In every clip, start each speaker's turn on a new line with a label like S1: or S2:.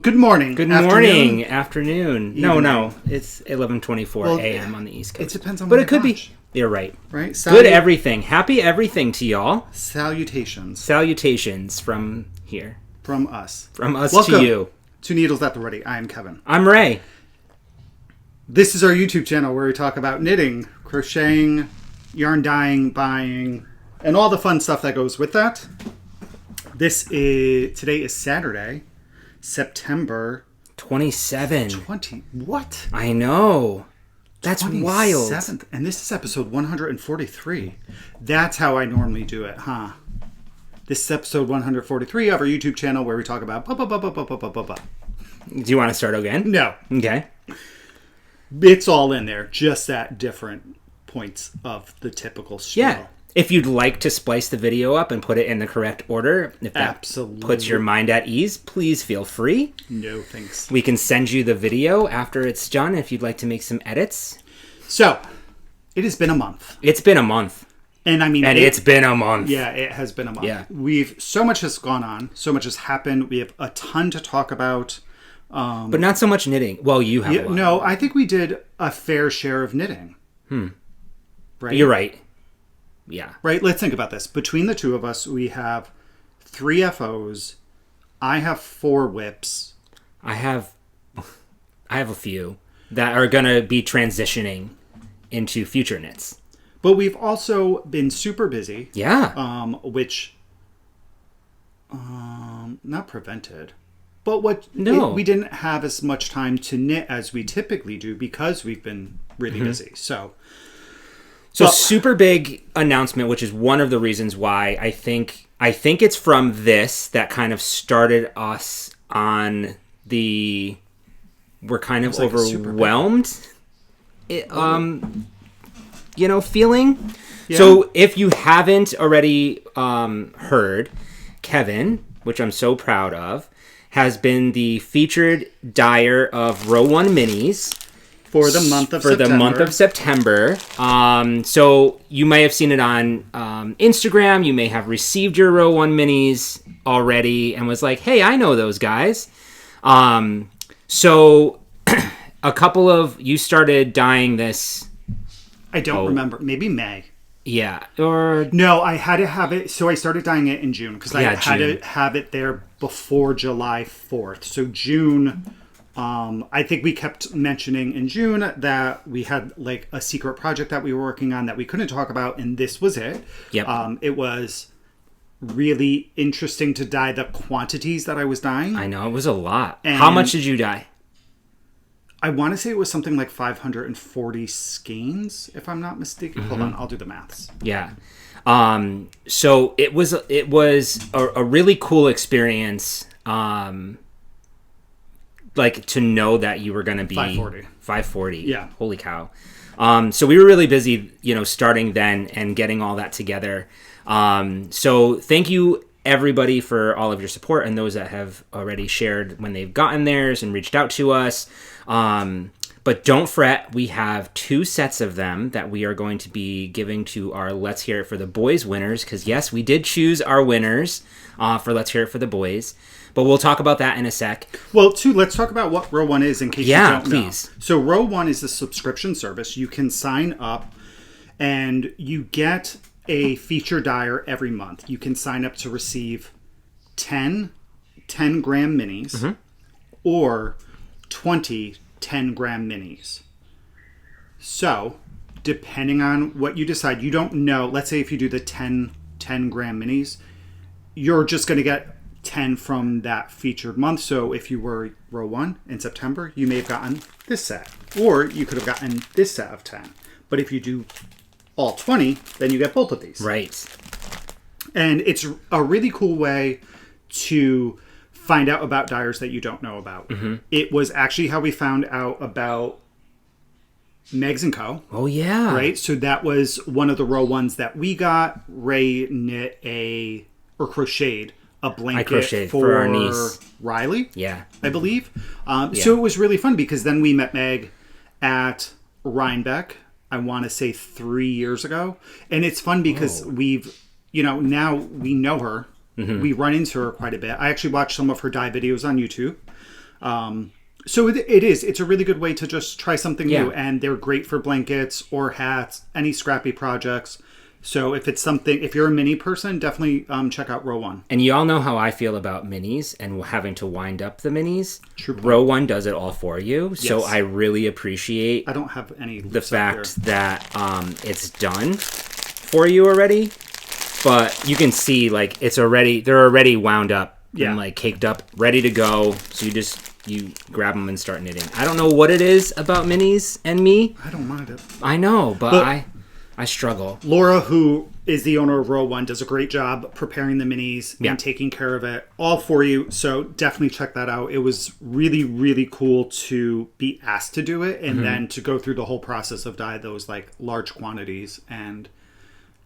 S1: Good morning.
S2: Good morning. Afternoon. No. It's 11:24 a.m. on the East Coast.
S1: It depends on
S2: but
S1: when
S2: it could
S1: watch.
S2: be. You're right.
S1: Right?
S2: Good everything. Happy everything to y'all.
S1: Salutations.
S2: Salutations from here.
S1: From us.
S2: From us
S1: Welcome
S2: to you.
S1: To Needles at the Ready. I am Kevin.
S2: I'm Ray.
S1: This is our YouTube channel where we talk about knitting, crocheting, yarn dyeing, buying, and all the fun stuff that goes with that. Today is Saturday, September
S2: 27.
S1: 20. What?
S2: I know. That's
S1: 27th.
S2: wild.
S1: And this is episode 143. That's how I normally do it, huh? This is episode 143 of our YouTube channel where we talk about
S2: Do you want to start again?
S1: No.
S2: Okay.
S1: It's all in there, just at different points of the typical spiel.
S2: Yeah. If you'd like to splice the video up and put it in the correct order, if that
S1: Absolutely.
S2: puts your mind at ease, please feel free.
S1: No, thanks.
S2: We can send you the video after it's done if you'd like to make some edits.
S1: So, it has been a month.
S2: It's been a month.
S1: And I mean...
S2: it's been a month.
S1: Yeah, it has been a month.
S2: Yeah.
S1: So much has gone on. So much has happened. We have a ton to talk about.
S2: But not so much knitting. Well, you have a lot.
S1: No, I think we did a fair share of knitting. Right?
S2: You're right. Yeah.
S1: Right? Let's think about this. Between the two of us, we have 3 FOs. I have 4 whips.
S2: I have a few that are going to be transitioning into future knits.
S1: But we've also been super busy.
S2: Yeah.
S1: Which, not prevented. But we didn't have as much time to knit as we typically do because we've been really busy. So
S2: Super big announcement, which is one of the reasons why I think it's from this that kind of started us on the we're kind of overwhelmed feeling. Yeah. So if you haven't already heard, Kevin, which I'm so proud of, has been the featured dyer of Row 1 Minis
S1: for the month of September.
S2: So you may have seen it on Instagram. You may have received your Row 1 Minis already and was like, hey, I know those guys. So a couple of you started dyeing this.
S1: I don't remember. Maybe May.
S2: Yeah. Or
S1: no, I had to have it. So I started dyeing it in June because I had to have it there before July 4th. So June... I think we kept mentioning in June that we had like a secret project that we were working on that we couldn't talk about, and this was it.
S2: Yep.
S1: It was really interesting to dye the quantities that I was dyeing.
S2: I know, it was a lot.
S1: And
S2: how much did you dye?
S1: I want to say it was something like 540 skeins, if I'm not mistaken. Hold on, I'll do the maths.
S2: Yeah. So it was a really cool experience. Like to know that you were going to be 540.
S1: Yeah.
S2: Holy cow. So we were really busy, starting then and getting all that together. So thank you everybody for all of your support and those that have already shared when they've gotten theirs and reached out to us. But don't fret, we have 2 sets of them that we are going to be giving to our Let's Hear It for the Boys winners. Because yes, we did choose our winners for Let's Hear It for the Boys. But we'll talk about that in a sec.
S1: Well, let's talk about what Row 1 is in case you don't
S2: please.
S1: know. So Row 1 is a subscription service. You can sign up and you get a feature dyer every month. You can sign up to receive 10 10-gram minis or 20 10-gram minis. So, depending on what you decide, you don't know. Let's say if you do the 10-gram minis, you're just going to get 10 from that featured month. So if you were Row 1 in September, you may have gotten this set. Or you could have gotten this set of 10. But if you do all 20, then you get both of these.
S2: Right.
S1: And it's a really cool way to find out about dyers that you don't know about. It was actually how we found out about Megs & Co.
S2: Oh, yeah.
S1: Right? So that was one of the Row 1s that we got. Ray knit crocheted a blanket for
S2: our niece
S1: Riley.
S2: Yeah,
S1: I believe. So it was really fun because then we met Meg at Rhinebeck. I want to say 3 years ago, and it's fun because we've, now we know her. We run into her quite a bit. I actually watched some of her dye videos on YouTube. So it's a really good way to just try something new,
S2: Yeah.
S1: and they're great for blankets or hats, any scrappy projects. So if you're a mini person, definitely check out Row 1.
S2: And you all know how I feel about minis and having to wind up the minis.
S1: True point.
S2: Row 1 does it all for you. So
S1: Yes.
S2: I really appreciate
S1: I don't have any
S2: the fact that it's done for you already. But you can see like they're already wound up and like caked up, ready to go. So you grab them and start knitting. I don't know what it is about minis and me.
S1: I don't mind it.
S2: I know, but I struggle.
S1: Laura, who is the owner of Row 1, does a great job preparing the minis and taking care of it all for you. So definitely check that out. It was really, really cool to be asked to do it and then to go through the whole process of dye those like large quantities and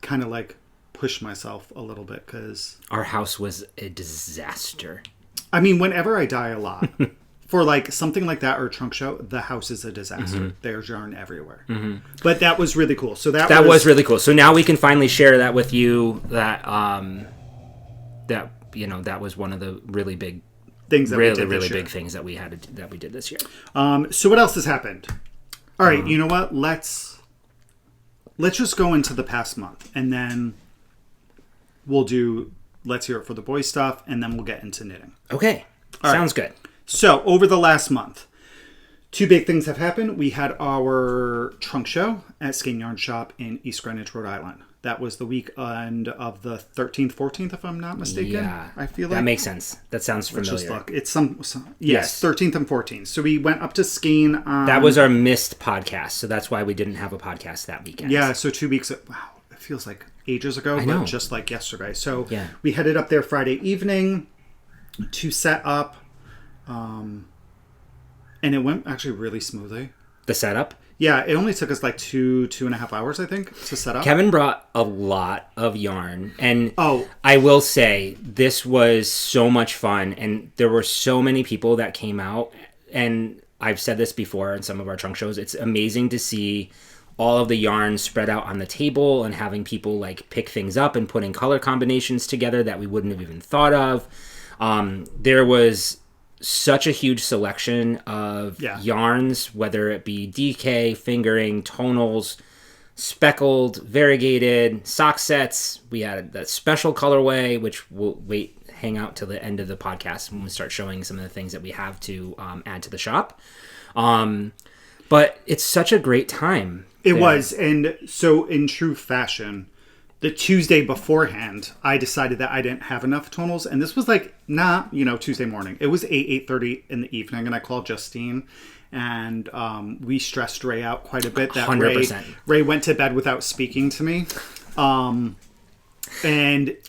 S1: kind of like push myself a little bit because
S2: Our house was a disaster.
S1: I mean, whenever I dye a lot for like something like that or a trunk show, the house is a disaster. There's yarn everywhere. But that was really cool. So that
S2: was really cool. So now we can finally share that with you. That that was one of the really big
S1: things that
S2: really big things that we did this year.
S1: So what else has happened? All right, you know what? Let's just go into the past month, and then we'll do Let's Hear It for the Boys stuff, and then we'll get into knitting.
S2: Okay, sounds good.
S1: So over the last month, two big things have happened. We had our trunk show at Skein Yarn Shop in East Greenwich, Rhode Island. That was the weekend of the 13th, 14th, if I'm not mistaken.
S2: Yeah,
S1: I feel like
S2: that makes sense. That sounds familiar.
S1: Let's just look. It's yes, 13th and 14th. So we went up to Skein.
S2: That was our missed podcast, so that's why we didn't have a podcast that weekend.
S1: Yeah, so 2 weeks. Wow, it feels like ages ago,
S2: I know.
S1: but just like yesterday. So
S2: Yeah.
S1: we headed up there Friday evening to set up, and it went actually really smoothly.
S2: The setup.
S1: Yeah, it only took us like 2.5 hours, I think, to set up.
S2: Kevin brought a lot of yarn, and
S1: Oh.
S2: I will say this was so much fun, and there were so many people that came out, and I've said this before in some of our trunk shows. It's amazing to see all of the yarn spread out on the table and having people like pick things up and putting color combinations together that we wouldn't have even thought of. There was such a huge selection of yarns, whether it be DK, fingering, tonals, speckled, variegated, sock sets. We had that special colorway, which we'll hang out till the end of the podcast when we start showing some of the things that we have to add to the shop. But it's such a great time.
S1: It was. And so in true fashion, the Tuesday beforehand, I decided that I didn't have enough tonals. And this was like, Tuesday morning. It was 8:30 in the evening. And I called Justine. And we stressed Ray out quite a bit. That
S2: 100%.
S1: Ray went to bed without speaking to me. And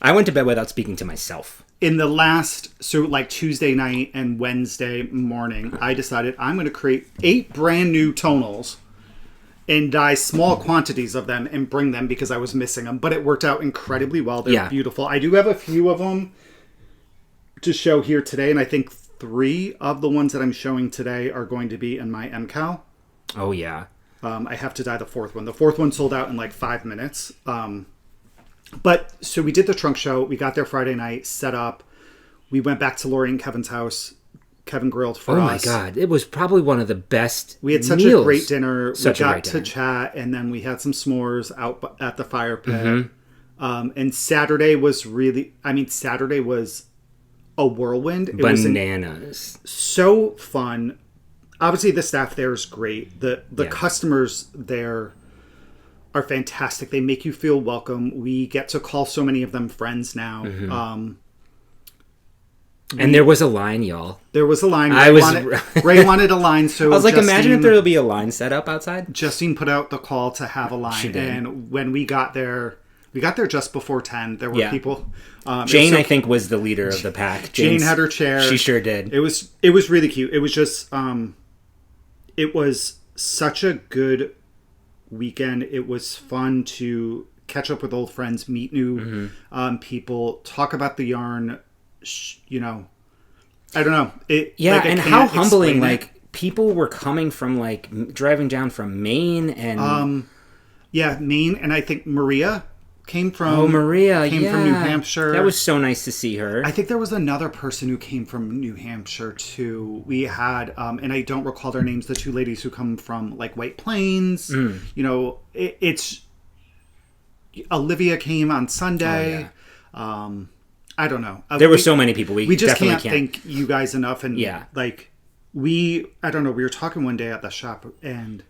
S2: I went to bed without speaking to myself.
S1: in the like Tuesday night and Wednesday morning, I decided I'm going to create 8 brand new tonals and dye small quantities of them and bring them because I was missing them. But it worked out incredibly well. They're beautiful. I do have a few of them to show here today, and I think 3 of the ones that I'm showing today are going to be in my MCal.
S2: Oh, yeah.
S1: I have to dye the 4th one. The 4th one sold out in like 5 minutes. But so we did the trunk show. We got there Friday night, set up. We went back to Lori and Kevin's house. Kevin grilled for us.
S2: Oh my God. It was probably one of the best
S1: We had such
S2: meals.
S1: a great dinner. We got to chat, and then we had some s'mores out at the fire pit. And Saturday was Saturday was a whirlwind. It
S2: Bananas.
S1: was so fun. Obviously, the staff there is great. The customers there are fantastic. They make you feel welcome. We get to call so many of them friends now.
S2: And there was a line, y'all.
S1: There was a line.
S2: Ray
S1: Ray wanted a line, so
S2: I was like, imagine if there would be a line set up outside.
S1: Justine put out the call to have a line.
S2: She did.
S1: And when we got there just before 10. There were people.
S2: Jane, I think, was the leader of the pack.
S1: Jane had her chair.
S2: She sure did.
S1: It was really cute. It was just, it was such a good weekend. It was fun to catch up with old friends, meet new people, talk about the yarn. I don't know.
S2: And how humbling! Like people were coming from driving down from Maine and
S1: Maine, and I think Maria came from
S2: Maria
S1: came from New Hampshire.
S2: That was so nice to see her.
S1: I think there was another person who came from New Hampshire too. We had and I don't recall their names, the two ladies who come from like White Plains. You know, it's Olivia came on Sunday. I don't know.
S2: There were so many people.
S1: We just can't thank you guys enough. And like I don't know, we were talking one day at the shop, and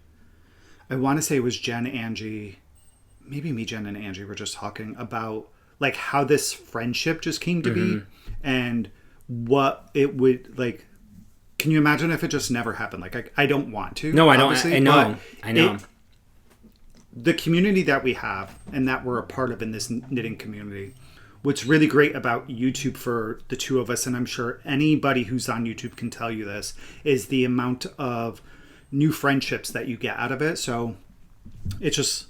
S1: I want to say it was Jen, Angie, maybe me, Jen, and Angie were just talking about like how this friendship just came to be, and what it would like. Can you imagine if it just never happened? Like I don't want to.
S2: No, I don't. I know.
S1: The community that we have and that we're a part of in this knitting community. What's really great about YouTube for the two of us, and I'm sure anybody who's on YouTube can tell you this, is the amount of new friendships that you get out of it. So it's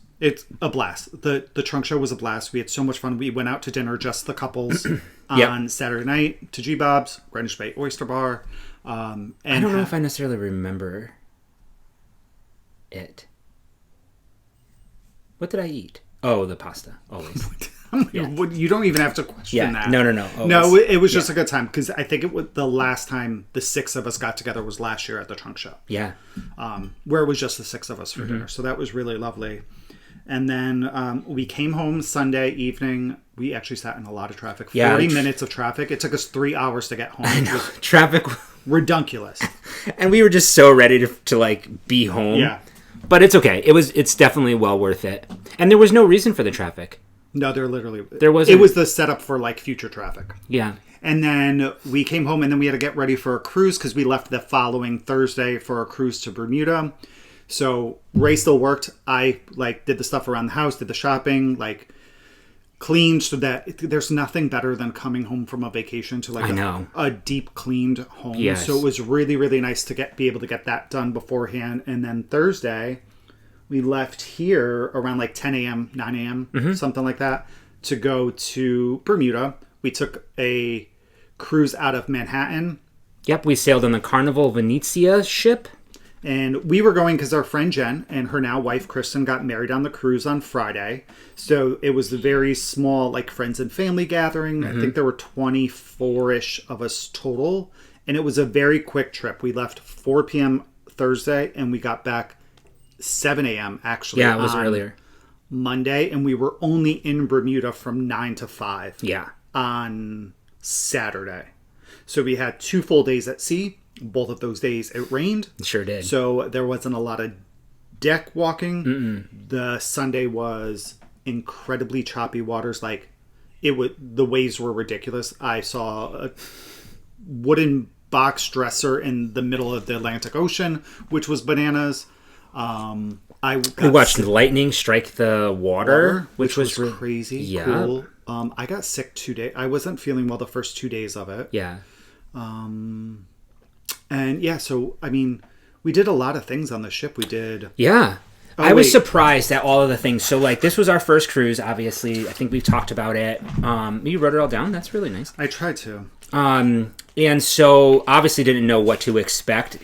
S1: a blast. The trunk show was a blast. We had so much fun. We went out to dinner, just the couples, on Saturday night to G Bob's, Greenwich Bay Oyster Bar. And
S2: I don't know if I necessarily remember it. What did I eat? Oh, the pasta. Always.
S1: You don't even have to question that.
S2: No. Always.
S1: No, it was just a good time, because I think it was the last time the six of us got together was last year at the trunk show.
S2: Yeah.
S1: Where it was just the six of us for dinner. So that was really lovely. And then we came home Sunday evening. We actually sat in a lot of traffic. 40 minutes of traffic. It took us 3 hours to get home.
S2: I know. Traffic.
S1: Redunculous.
S2: And we were just so ready to like be home.
S1: Yeah.
S2: But it's okay. It's definitely well worth it. And there was no reason for the traffic.
S1: No, there wasn't. It was the setup for like future traffic.
S2: Yeah.
S1: And then we came home, and then we had to get ready for a cruise, because we left the following Thursday for a cruise to Bermuda. So Ray still worked. I like did the stuff around the house, did the shopping, like cleaned, so that there's nothing better than coming home from a vacation to like a deep cleaned home.
S2: Yes.
S1: So it was really, really nice to be able to get that done beforehand. And then Thursday, we left here around like 10 a.m., 9 a.m., something like that, to go to Bermuda. We took a cruise out of Manhattan.
S2: Yep, we sailed on the Carnival Venezia ship.
S1: And we were going because our friend Jen and her now wife Kristen got married on the cruise on Friday. So it was a very small, like, friends and family gathering. I think there were 24-ish of us total. And it was a very quick trip. We left 4 p.m. Thursday, and we got back 7 a.m. actually.
S2: Yeah, it was earlier.
S1: Monday, and we were only in Bermuda from 9 to 5.
S2: Yeah.
S1: On Saturday. So we had 2 full days at sea. Both of those days it rained.
S2: It sure did.
S1: So there wasn't a lot of deck walking. The Sunday was incredibly choppy waters. Like the waves were ridiculous. I saw a wooden box dresser in the middle of the Atlantic Ocean, which was bananas.
S2: We watched the lightning strike the water, which was
S1: crazy.
S2: Yeah.
S1: Cool. I got sick 2 days. I wasn't feeling well the first 2 days of it.
S2: Yeah.
S1: And yeah, so I mean, we did a lot of things on the ship. We did.
S2: Yeah. I was surprised at all of the things. So like, this was our first cruise. Obviously, I think we've talked about it. You wrote it all down. That's really nice.
S1: I tried to.
S2: And so obviously didn't know what to expect.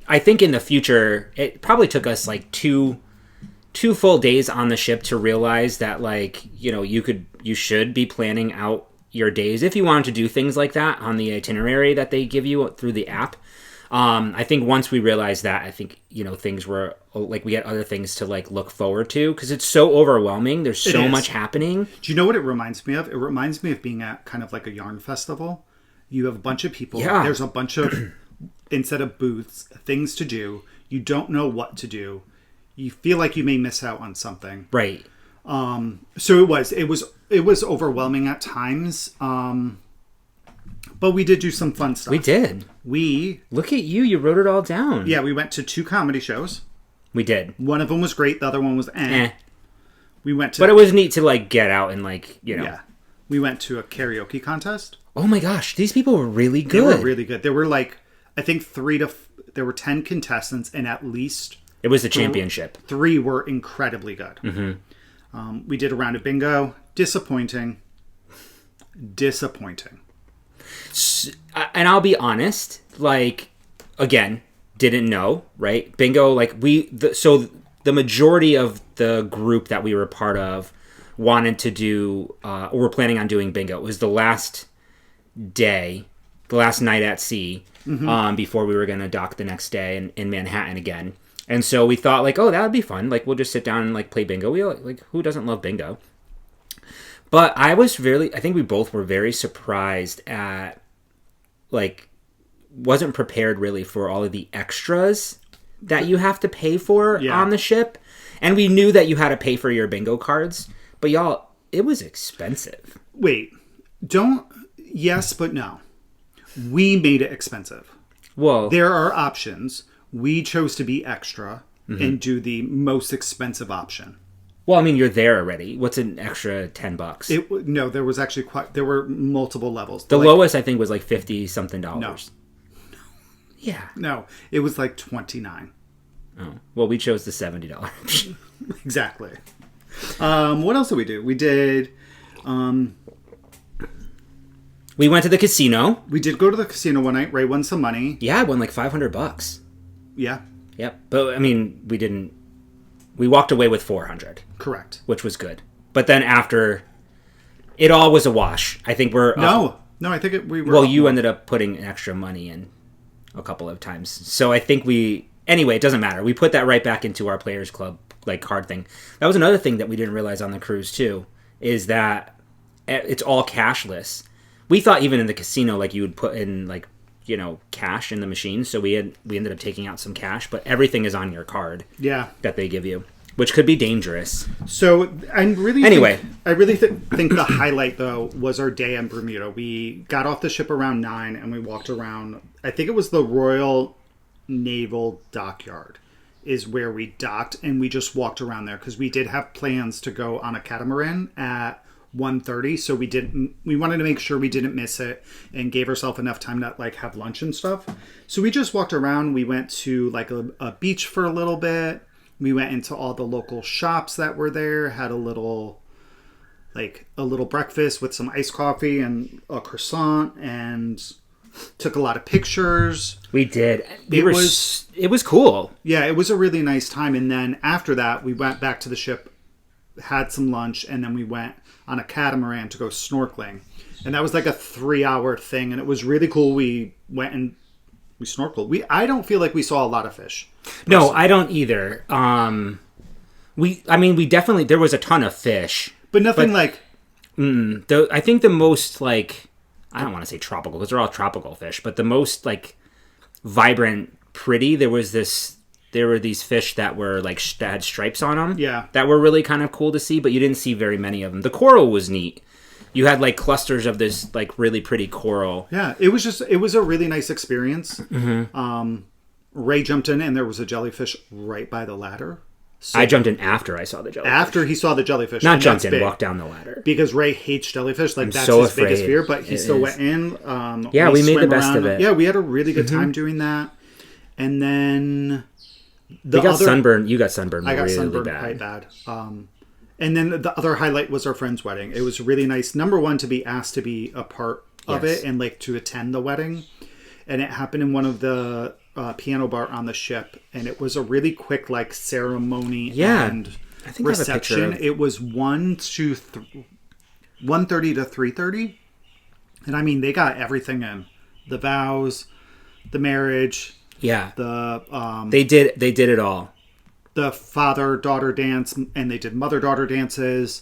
S2: I think in the future, it probably took us like two full days on the ship to realize that, like, you know, you should be planning out your days if you wanted to do things like that on the itinerary that they give you through the app. I think once we realized that, I think, you know, things were like, we had other things to like look forward to, because it's so overwhelming. There's so much happening.
S1: Do you know what it reminds me of? It reminds me of being at kind of like a yarn festival. You have a bunch of people.
S2: Yeah.
S1: There's a bunch of, instead of booths, things to do. You don't know what to do. You feel like you may miss out on something.
S2: Right.
S1: So it was overwhelming at times. But we did do some fun stuff.
S2: We did.
S1: Look
S2: at you. You wrote it all down.
S1: Yeah, we went to 2 comedy shows.
S2: We did.
S1: One of them was great. The other one was We went to...
S2: But it was neat to, like, get out and, like, you know...
S1: Yeah. We went to a karaoke contest.
S2: Oh, my gosh. These people were really good.
S1: They were really good. There were, like, I think there were 10 contestants, and at least...
S2: It was the championship.
S1: 3 were incredibly good. Mm-hmm. We did a round of bingo. Disappointing.
S2: And I'll be honest, like, again, didn't know, right? Bingo, like, so the majority of the group that we were part of wanted to do, or were planning on doing bingo. It was the last day, the last night at sea, before we were going to dock the next day in Manhattan again. And so we thought, like, oh, that would be fun. Like, we'll just sit down and, like, play bingo. Like, who doesn't love bingo? But I think we both were very surprised at, like, wasn't prepared really for all of the extras that you have to pay for on the ship. And we knew that you had to pay for your bingo cards. But y'all, it was expensive.
S1: Wait, yes, but no. We made it expensive.
S2: Well,
S1: there are options. We chose to be extra and do the most expensive option.
S2: Well, I mean, you're there already. What's an extra $10?
S1: No, there was actually there were multiple levels.
S2: The lowest, I think, was like $50-something.
S1: No.
S2: Yeah.
S1: No, it was like $29.
S2: Oh. Well, we chose the $70.
S1: Exactly. What else did we do? We did...
S2: we went to the casino.
S1: We did go to the casino one night. Ray won some money.
S2: Yeah, I won like $500.
S1: Yeah.
S2: Yep. But, I mean, we walked away with $400.
S1: Correct.
S2: Which was good. But then after, it all was a wash. I think we're up.
S1: No, I think we were.
S2: Well, you ended up putting extra money in a couple of times. So I think anyway, it doesn't matter. We put that right back into our Players Club, like, card thing. That was another thing that we didn't realize on the cruise, too, is that it's all cashless. We thought even in the casino, like, you would put in, like, you know, cash in the machine. So we ended up taking out some cash, but everything is on your card.
S1: Yeah.
S2: That they give you, which could be dangerous.
S1: So I really think the highlight though was our day in Bermuda. We got off the ship around 9 and we walked around. I think it was the Royal Naval Dockyard is where we docked, and we just walked around there because we did have plans to go on a catamaran at 1:30, so we wanted to make sure we didn't miss it and gave ourselves enough time to, like, have lunch and stuff. So we just walked around. We went to, like, a beach for a little bit. We went into all the local shops that were there, had a little breakfast with some iced coffee and a croissant, and took a lot of pictures.
S2: We did. It was cool.
S1: Yeah, it was a really nice time. And then after that, we went back to the ship, had some lunch, and then we went on a catamaran to go snorkeling. And that was like a 3-hour thing, and it was really cool. We went and we snorkeled. I don't feel like we saw a lot of fish.
S2: No, I don't either. We definitely, there was a ton of fish.
S1: But nothing like...
S2: I think the most, like, I don't want to say tropical, because they're all tropical fish, but the most, like, vibrant, pretty, there were these fish that were, like, that had stripes on them.
S1: Yeah.
S2: That were really kind of cool to see, but you didn't see very many of them. The coral was neat. You had, like, clusters of this, like, really pretty coral.
S1: Yeah, it was a really nice experience. Mm-hmm. Ray jumped in, and there was a jellyfish right by the ladder. So
S2: I jumped in after I saw the jellyfish.
S1: After he saw the jellyfish.
S2: Not jumped in, walked down the ladder.
S1: Because Ray hates jellyfish. Like, that's
S2: so
S1: his
S2: afraid.
S1: biggest fear, but he still went in.
S2: We made the best of it.
S1: Yeah, we had a really good time doing that. And then...
S2: You got sunburned
S1: I got
S2: really
S1: sunburned
S2: bad.
S1: quite bad. And then the other highlight was our friend's wedding. It was really nice. Number one, to be asked to be a part of it and, like, to attend the wedding. And it happened in one of the piano bar on the ship. And it was a really quick, like, ceremony and
S2: I think
S1: reception. It was 1:30 to 3:30. And, I mean, they got everything in. The vows, the marriage...
S2: Yeah,
S1: they
S2: did it all.
S1: The father-daughter dance, and they did mother-daughter dances,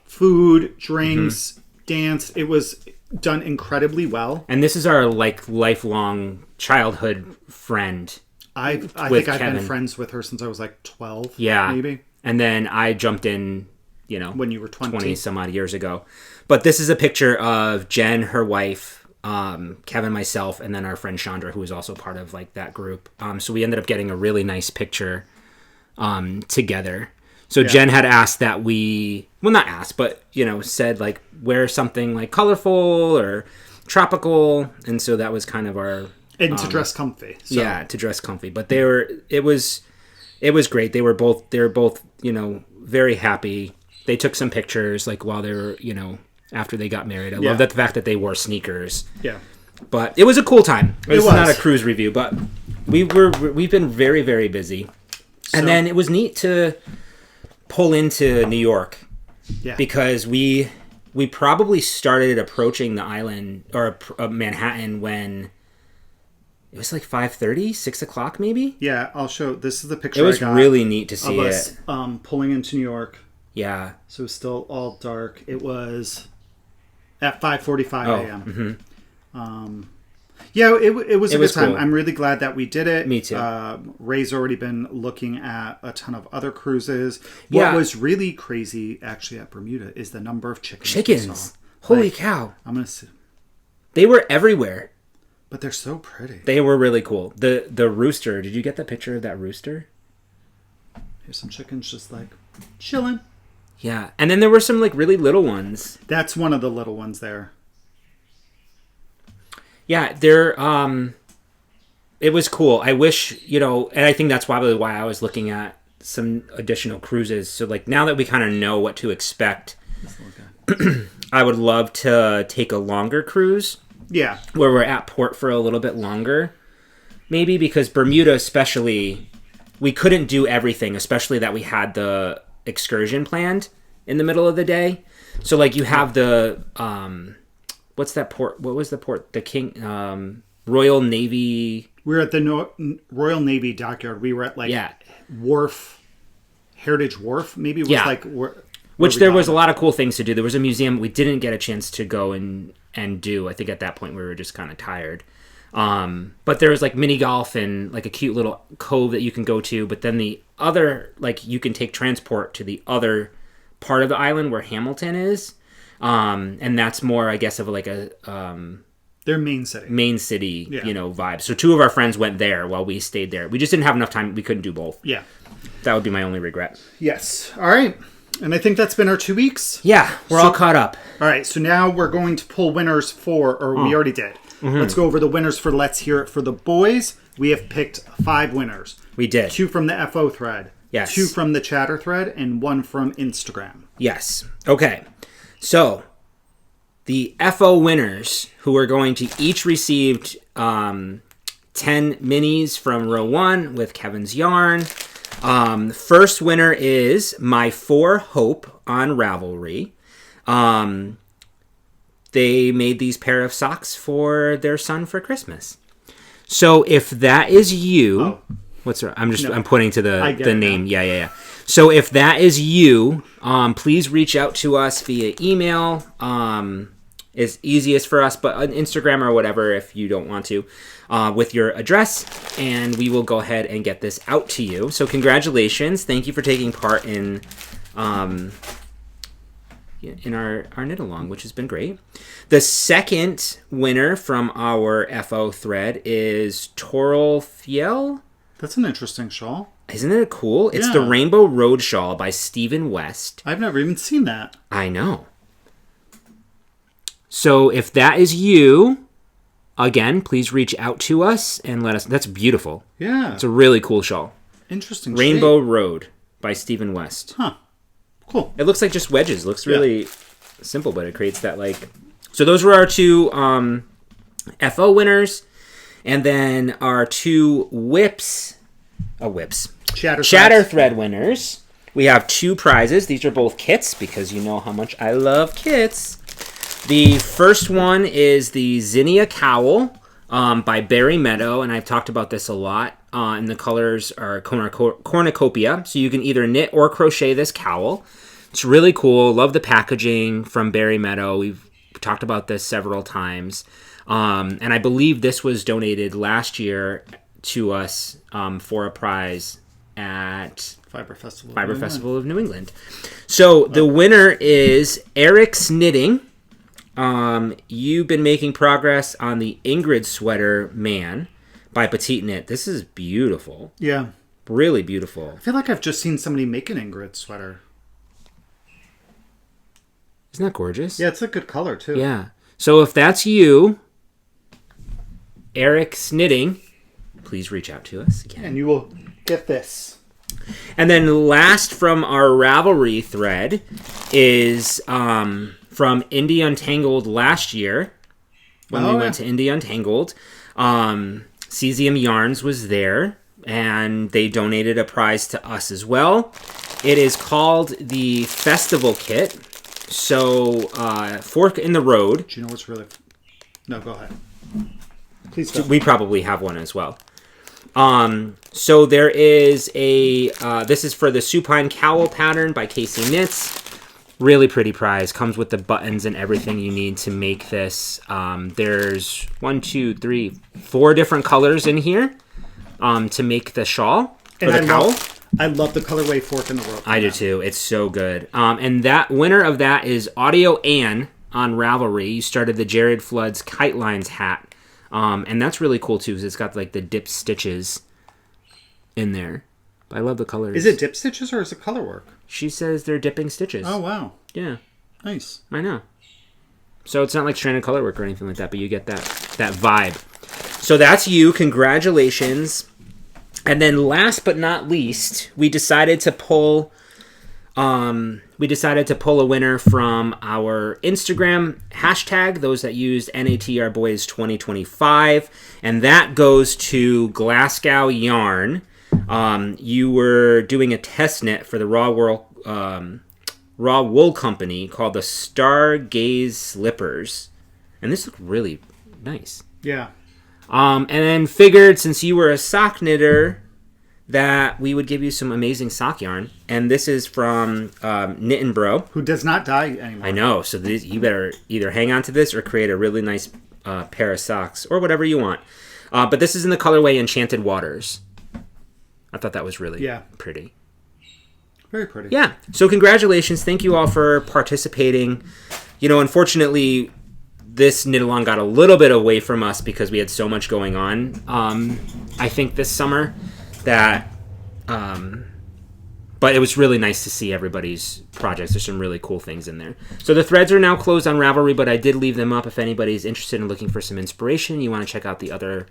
S1: food, drinks, dance. It was done incredibly well.
S2: And this is our, like, lifelong childhood friend.
S1: I think I've been friends with her since I was like 12.
S2: Yeah,
S1: maybe.
S2: And then I jumped in, you know,
S1: when you were
S2: 20 some odd years ago. But this is a picture of Jen, her wife. Kevin, myself, and then our friend Chandra, who was also part of, like, that group. So we ended up getting a really nice picture together. So Jen had asked that not asked, but, you know, said, like, wear something, like, colorful or tropical, and so that was kind of our...
S1: And to dress comfy. So.
S2: Yeah, to dress comfy. But it was great. They were both, you know, very happy. They took some pictures, like, while they were, you know... after they got married. I love the fact that they wore sneakers.
S1: Yeah.
S2: But it was a cool time. This is
S1: was
S2: not a cruise review, but we've been very, very busy. And then it was neat to pull into New York
S1: Yeah.
S2: Because we probably started approaching the island or Manhattan when it was like 5:30, 6 o'clock maybe.
S1: Yeah, I'll show. This is the picture.
S2: It was
S1: I got
S2: really neat to see
S1: of
S2: it.
S1: us pulling into New York.
S2: Yeah.
S1: So it was still all dark. It was at 5:45 a.m. Yeah, it was a good time.
S2: Cool.
S1: I'm really glad that we did it.
S2: Me too.
S1: Ray's already been looking at a ton of other cruises. What was really crazy, actually, at Bermuda is the number of chickens. We saw.
S2: Holy cow.
S1: I'm going to see.
S2: They were everywhere.
S1: But they're so pretty.
S2: They were really cool. The rooster, did you get the picture of that rooster?
S1: Here's some chickens just like chilling.
S2: Yeah. And then there were some like really little ones.
S1: That's one of the little ones there.
S2: Yeah, it was cool. I wish, and I think that's probably why I was looking at some additional cruises. So like now that we kind of know what to expect, I would love to take a longer cruise.
S1: Yeah.
S2: Where we're at port for a little bit longer. Maybe because Bermuda especially, we couldn't do everything, especially that we had the excursion planned in the middle of the day. So like you have the... what's that port? What was the port? The Royal Navy.
S1: We were at the Royal Navy dockyard. We were at Heritage Wharf. Maybe it was
S2: which there was a lot of cool things to do. There was a museum we didn't get a chance to go and do. I think at that point we were just kind of tired. But there was like mini golf and like a cute little cove that you can go to. But then the other, like you can take transport to the other part of the island where Hamilton is. And that's more, I guess, of like a
S1: their main city,
S2: vibe. So two of our friends went there while we stayed there. We just didn't have enough time. We couldn't do both.
S1: Yeah,
S2: that would be my only regret.
S1: Yes. All right, and I think that's been our 2 weeks.
S2: Yeah, we're all caught up.
S1: All right, so now we're going to pull winners we already did. Mm-hmm. Let's go over the winners for Let's Hear It for the boys. We have picked 5 winners.
S2: We did
S1: 2 from the FO thread.
S2: Yes.
S1: 2 from the chatter thread and 1 from Instagram.
S2: Yes. Okay. So, the FO winners, who are going to each receive 10 minis from row 1 with Kevin's yarn. First winner is My 4 Hope on Ravelry. They made these pair of socks for their son for Christmas. So, if that is you... I'm pointing to the name. Yeah. So if that is you, please reach out to us via email. It's easiest for us, but on Instagram or whatever if you don't want to, with your address, and we will go ahead and get this out to you. So congratulations. Thank you for taking part in our knit along, which has been great. The second winner from our FO thread is Toral Fiel.
S1: That's an interesting shawl.
S2: Isn't it cool? It's the Rainbow Road Shawl by Stephen West.
S1: I've never even seen that.
S2: I know. So if that is you, again, please reach out to us and let us... That's beautiful.
S1: Yeah.
S2: It's a really cool shawl.
S1: Interesting
S2: Rainbow Road by Stephen West.
S1: Huh. Cool.
S2: It looks like just wedges. It looks really simple, but it creates that like... So those were our 2 FO winners. And then our 2 Chatter thread winners. We have 2 prizes. These are both kits because you know how much I love kits. The first one is the Zinnia Cowl by Berry Meadow, and I've talked about this a lot. And the colors are cornucopia, so you can either knit or crochet this cowl. It's really cool. Love the packaging from Berry Meadow. We've talked about this several times. And I believe this was donated last year to us for a prize at
S1: Fiber Festival
S2: of New England. So the winner is Eric's Knitting. You've been making progress on the Ingrid Sweater Man by Petite Knit. This is beautiful.
S1: Yeah.
S2: Really beautiful.
S1: I feel like I've just seen somebody make an Ingrid sweater.
S2: Isn't that gorgeous?
S1: Yeah, it's a good color too.
S2: Yeah. So if that's you... Eric's Knitting, please reach out to us again.
S1: And you will get this.
S2: And then last from our Ravelry thread is from Indie Untangled last year. When we went to Indie Untangled. Cesium Yarns was there. And they donated a prize to us as well. It is called the Festival Kit. So, Fork in the Road.
S1: Do you know what's really... No, go ahead. Please go.
S2: We probably have one as well. So there is a... this is for the Supine Cowl pattern by Casey Knits. Really pretty prize. Comes with the buttons and everything you need to make this. There's 1, 2, 3, 4 different colors in here to make the shawl for the cowl.
S1: I love the colorway Fork in the Road.
S2: I do too. It's so good. And that winner of that is Audio Ann on Ravelry. You started the Jared Flood's Kite Lines hat. And that's really cool too because it's got like the dip stitches in there. I love the colors.
S1: Is it dip stitches or is it color work?
S2: She says they're dipping stitches.
S1: Oh, wow.
S2: Yeah.
S1: Nice.
S2: I know. So it's not like stranded color work or anything like that, but you get that vibe. So that's you. Congratulations. And then last but not least, we decided to pull a winner from our Instagram hashtag, those that used NATRBoys2025, and that goes to Glasgow Yarn. You were doing a test knit for the Raw Wool Company called the Stargaze Slippers, and this looked really nice.
S1: Yeah.
S2: And then figured since you were a sock knitter that we would give you some amazing sock yarn, and this is from Knittinbro,
S1: who does not dye anymore.
S2: I know, so you better either hang on to this or create a really nice pair of socks or whatever you want. But this is in the colorway Enchanted Waters. I thought that was really pretty.
S1: Very pretty.
S2: Yeah. So congratulations. Thank you all for participating. You know, unfortunately, this knit-along got a little bit away from us because we had so much going on, I think, this summer that... but it was really nice to see everybody's projects. There's some really cool things in there. So the threads are now closed on Ravelry, but I did leave them up if anybody's interested in looking for some inspiration. You want to check out the other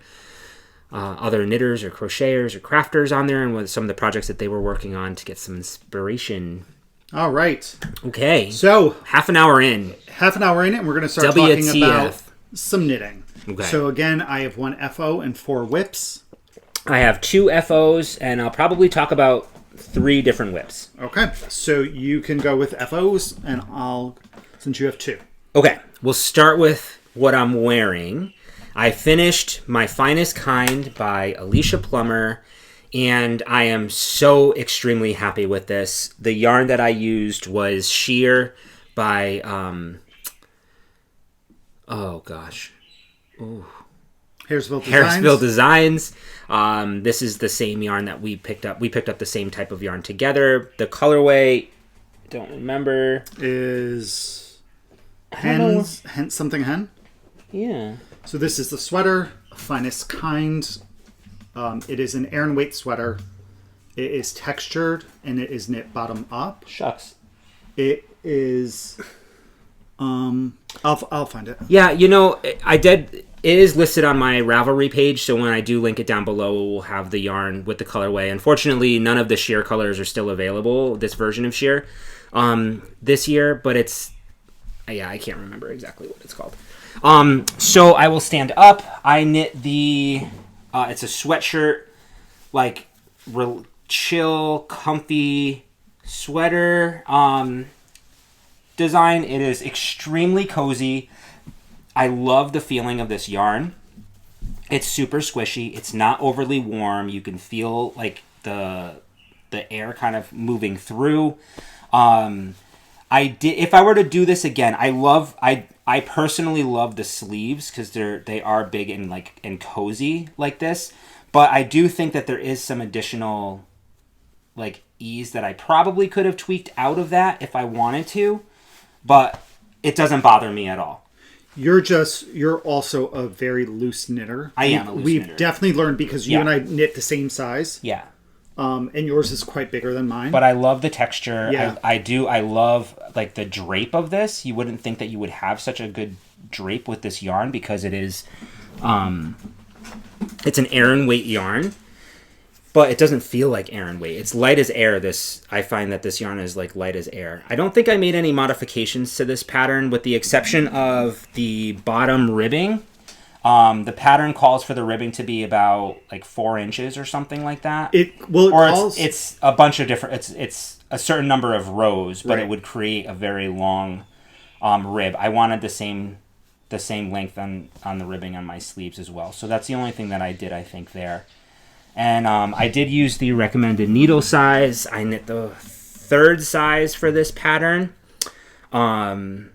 S2: knitters or crocheters or crafters on there and with some of the projects that they were working on to get some inspiration.
S1: All right.
S2: Okay.
S1: So
S2: half an hour in,
S1: and we're going to start talking about some knitting.
S2: Okay.
S1: So again, I have 1 FO and 4 whips.
S2: I have 2 FOs, and I'll probably talk about 3 different whips.
S1: Okay. So you can go with FOs, and since you have 2.
S2: Okay. We'll start with what I'm wearing. I finished My Finest Kind by Alicia Plummer, and I am so extremely happy with this. The yarn that I used was sheer by,
S1: Harrisville
S2: Designs. This is the same yarn that we picked up. We picked up the same type of yarn together. The colorway, don't remember.
S1: Is something hen?
S2: Yeah.
S1: So this is the sweater, Finest Kind. It is an Aran weight sweater. It is textured and it is knit bottom up.
S2: Shucks.
S1: It is. I'll find it.
S2: Yeah, you know, it is listed on my Ravelry page, so when I do link it down below, we'll have the yarn with the colorway. Unfortunately, none of the sheer colors are still available, this version of sheer, this year, but it's, I can't remember exactly what it's called. So I will stand up. I knit it's a sweatshirt, like chill, comfy sweater, design. It is extremely cozy. I love the feeling of this yarn. It's super squishy. It's not overly warm. You can feel like the air kind of moving through. If I were to do this again, I personally love the sleeves because they are big and cozy like this. But I do think that there is some additional ease that I probably could have tweaked out of that if I wanted to. But it doesn't bother me at all.
S1: You're also a very loose knitter.
S2: I am a loose knitter.
S1: We've definitely learned because you and I knit the same size.
S2: Yeah.
S1: And yours is quite bigger than mine.
S2: But I love the texture.
S1: Yeah.
S2: I do. I love the drape of this. You wouldn't think that you would have such a good drape with this yarn because it is, it's an Aran weight yarn, but it doesn't feel like Aran weight. It's light as air. I find that this yarn is light as air. I don't think I made any modifications to this pattern with the exception of the bottom ribbing. The pattern calls for the ribbing to be about like 4 inches or something like that. It's a bunch of different. It's a certain number of rows, but it would create a very long rib. I wanted the same length on the ribbing on my sleeves as well. So that's the only thing that I did, I think, there. And I did use the recommended needle size. I knit the 3rd size for this pattern. I'm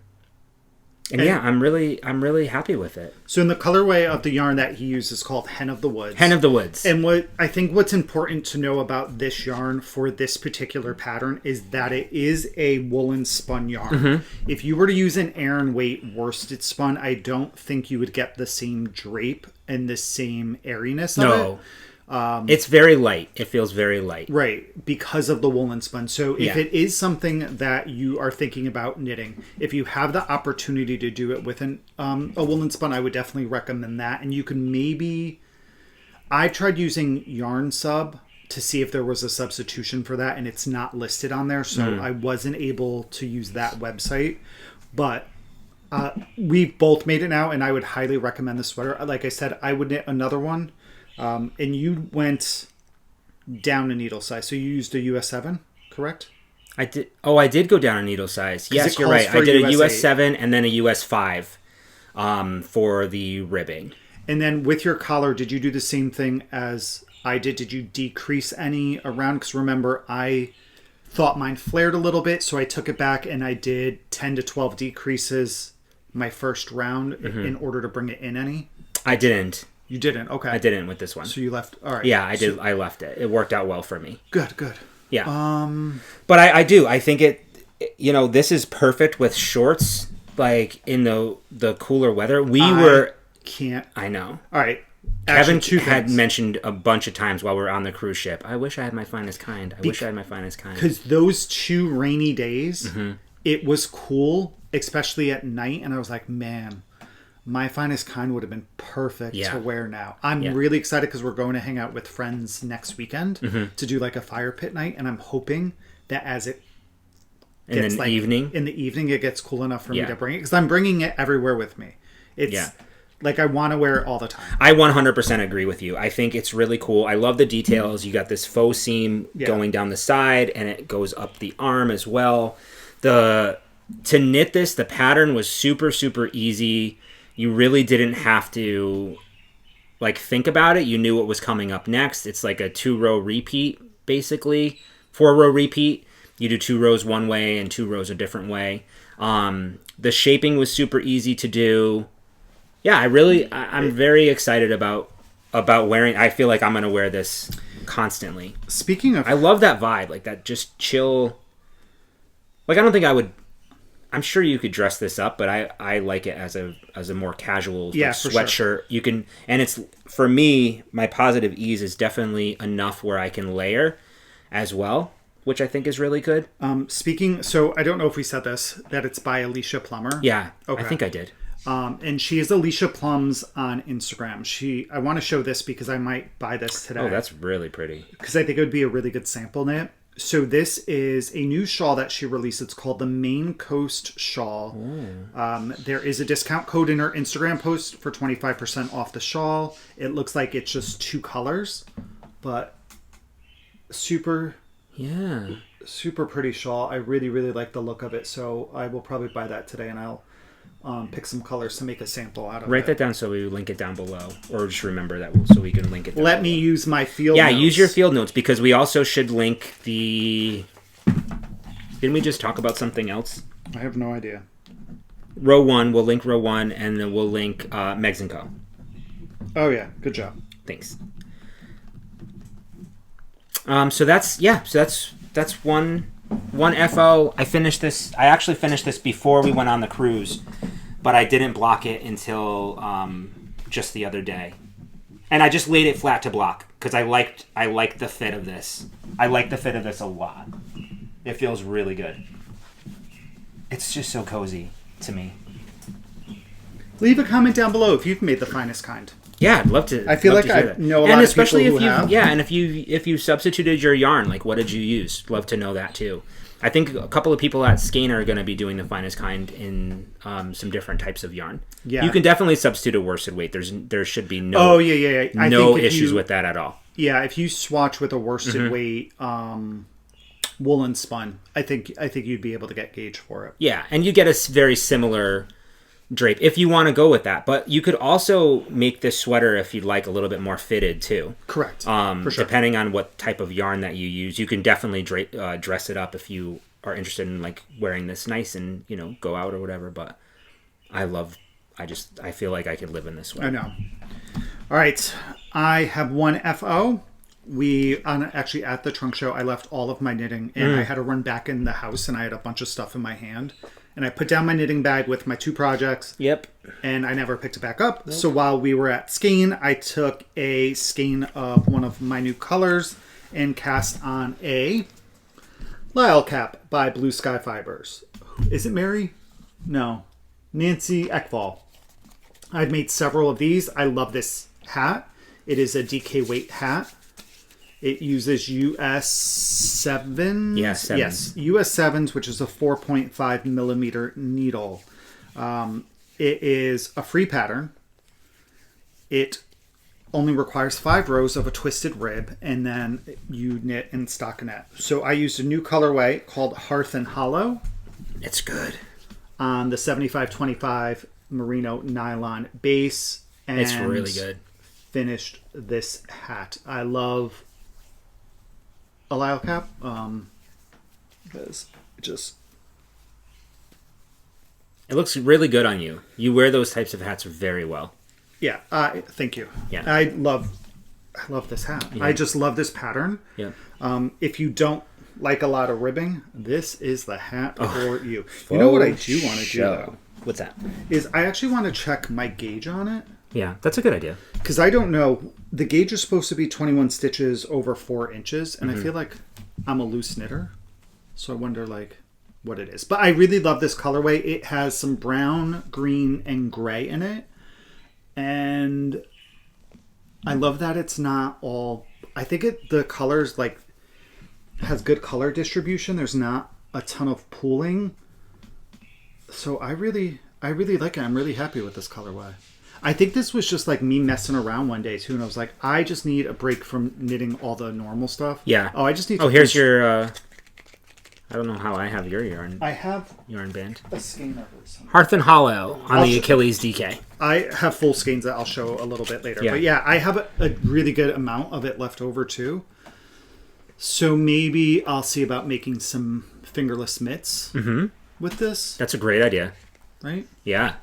S2: really happy with it.
S1: So in the colorway of the yarn that he uses is called Hen of the Woods.
S2: Hen of the Woods.
S1: And what's important to know about this yarn for this particular pattern is that it is a woolen spun yarn. Mm-hmm. If you were to use an Aran weight worsted spun, I don't think you would get the same drape and the same airiness of it.
S2: It's very light. It feels very light.
S1: Right, because of the woolen spun. So if it is something that you are thinking about knitting, if you have the opportunity to do it with a woolen spun, I would definitely recommend that. And you can maybe... I tried using Yarn Sub to see if there was a substitution for that, and it's not listed on there, so I wasn't able to use that website. But we've both made it now, and I would highly recommend the sweater. Like I said, I would knit another one. And you went down a needle size. So you used a US 7, correct?
S2: I did. Oh, I did go down a needle size. Yes, you're right. I did a US 7 and then a US 5 for the ribbing.
S1: And then with your collar, did you do the same thing as I did? Did you decrease any around? Because remember, I thought mine flared a little bit, so I took it back and I did 10 to 12 decreases my first round in order to bring it in any.
S2: I didn't.
S1: You didn't? Okay.
S2: I didn't with this one.
S1: So you left... All right.
S2: Yeah, I did. I left it. It worked out well for me.
S1: Good.
S2: Yeah. But I do. I think it... this is perfect with shorts, like, in the cooler weather. I know.
S1: All right.
S2: Kevin had mentioned a bunch of times while we were on the cruise ship, I wish I had my finest kind.
S1: Because those 2 rainy days, it was cool, especially at night, and I was like, man... My finest kind would have been perfect to wear now. I'm really excited because we're going to hang out with friends next weekend to do like a fire pit night, and I'm hoping that as it gets in the evening it gets cool enough for me to bring it, because I'm bringing it everywhere with me. It's like I want to wear it all the time.
S2: I 100% agree with you. I think it's really cool. I love the details. You got this faux seam going down the side, and it goes up the arm as well. To knit this, the pattern was super, super easy. You really didn't have to think about it. You knew what was coming up next. It's like a 2-row repeat, basically. 4-row repeat. You do 2 rows one way and 2 rows a different way. The shaping was super easy to do. Yeah, I'm very excited about wearing. I feel like I'm going to wear this constantly.
S1: Speaking of...
S2: I love that vibe, like that just chill... I don't think I would... I'm sure you could dress this up, but I like it as a more casual sweatshirt. Sure. You can, and it's, for me, my positive ease is definitely enough where I can layer as well, which I think is really good.
S1: So I don't know if we said this, that it's by Alicia Plummer.
S2: Yeah, okay. I think I did.
S1: And she is Alicia Plums on Instagram. I want to show this because I might buy this today.
S2: Oh, that's really pretty.
S1: Because I think it would be a really good sample knit. So this is a new shawl that she released. It's called the Maine Coast Shawl. There is a discount code in her Instagram post for 25% off the shawl. It looks like it's just 2 colors, but super pretty shawl. I really, really like the look of it. So I will probably buy that today, and I'll pick some colors to make a sample out of it.
S2: Write that down so we link it down below, or just remember that so we can link it down
S1: Let me use my field notes.
S2: Yeah, use your field notes, because we also should link the... Didn't we just talk about something else?
S1: I have no idea.
S2: Row 1, we'll link row 1, and then we'll link Megs & Co.
S1: Oh yeah, good job.
S2: Thanks. So that's one FO. I actually finished this before we went on the cruise, but I didn't block it until just the other day, and I just laid it flat to block because I liked the fit of this. I like the fit of this a lot. It feels really good. It's just so cozy to me.
S1: Leave a comment down below if you've made the finest kind.
S2: Yeah, I'd love to.
S1: I feel
S2: love
S1: like
S2: to hear
S1: I
S2: that.
S1: know a
S2: and
S1: lot of
S2: especially
S1: people
S2: if
S1: who
S2: you
S1: have.
S2: yeah, and if you substituted your yarn, like what did you use? Love to know that too. I think a couple of people at Skein are going to be doing the finest kind in some different types of yarn. Yeah, you can definitely substitute a worsted weight. There should be no no issues with that at all.
S1: Yeah, if you swatch with a worsted weight woolen spun, I think you'd be able to get gauge for it.
S2: Yeah, and you get a very similar drape if you want to go with that. But you could also make this sweater if you'd like a little bit more fitted too.
S1: Correct. For sure.
S2: Depending on what type of yarn that you use, you can definitely dress it up if you are interested in like wearing this nice and go out or whatever. But I feel like I could live in this sweater.
S1: I know. All right, I have one FO. Actually at the trunk show, I left all of my knitting and I had to run back in the house and I had a bunch of stuff in my hand. And I put down my knitting bag with my 2 projects.
S2: Yep.
S1: And I never picked it back up. Nope. So while we were at Skein, I took a skein of one of my new colors and cast on a Lyle cap by Blue Sky Fibers. Is it Mary? No. Nancy Ekval. I've made several of these. I love this hat. It is a DK weight hat. It uses US 7s.
S2: Yeah, 7s.
S1: Yes, US 7s, which is a 4.5 millimeter needle. It is a free pattern. It only requires 5 rows of a twisted rib, and then you knit in stockinette. So I used a new colorway called Hearth and Hollow.
S2: It's good.
S1: On the 75-25 merino nylon base. And
S2: it's really good.
S1: Finished this hat. I love a Lyle cap. Because
S2: it looks really good on you. You wear those types of hats very well.
S1: Yeah, thank you.
S2: Yeah,
S1: I love this hat. Yeah. I just love this pattern.
S2: Yeah.
S1: If you don't like a lot of ribbing, this is the hat for you. You know what I do want to do though?
S2: What's that?
S1: Is I actually want to check my gauge on it.
S2: Yeah, that's a good idea.
S1: Because I don't know. The gauge is supposed to be 21 stitches over 4 inches, and I feel like I'm a loose knitter, so I wonder what it is. But I really love this colorway. It has some brown, green, and gray in it. And I love that it's not all... I think the colors has good color distribution. There's not a ton of pooling. So I really like it. I'm really happy with this colorway. I think this was just me messing around one day too, and I was like, I just need a break from knitting all the normal stuff.
S2: Yeah.
S1: Oh, I just need to...
S2: here's your... I don't know how I have your yarn.
S1: I have
S2: yarn band.
S1: A skein of it.
S2: Hearth and Hollow on the Achilles DK.
S1: I have full skeins that I'll show a little bit later. Yeah. But yeah, I have a really good amount of it left over too. So maybe I'll see about making some fingerless mitts with this.
S2: That's a great idea.
S1: Right?
S2: Yeah.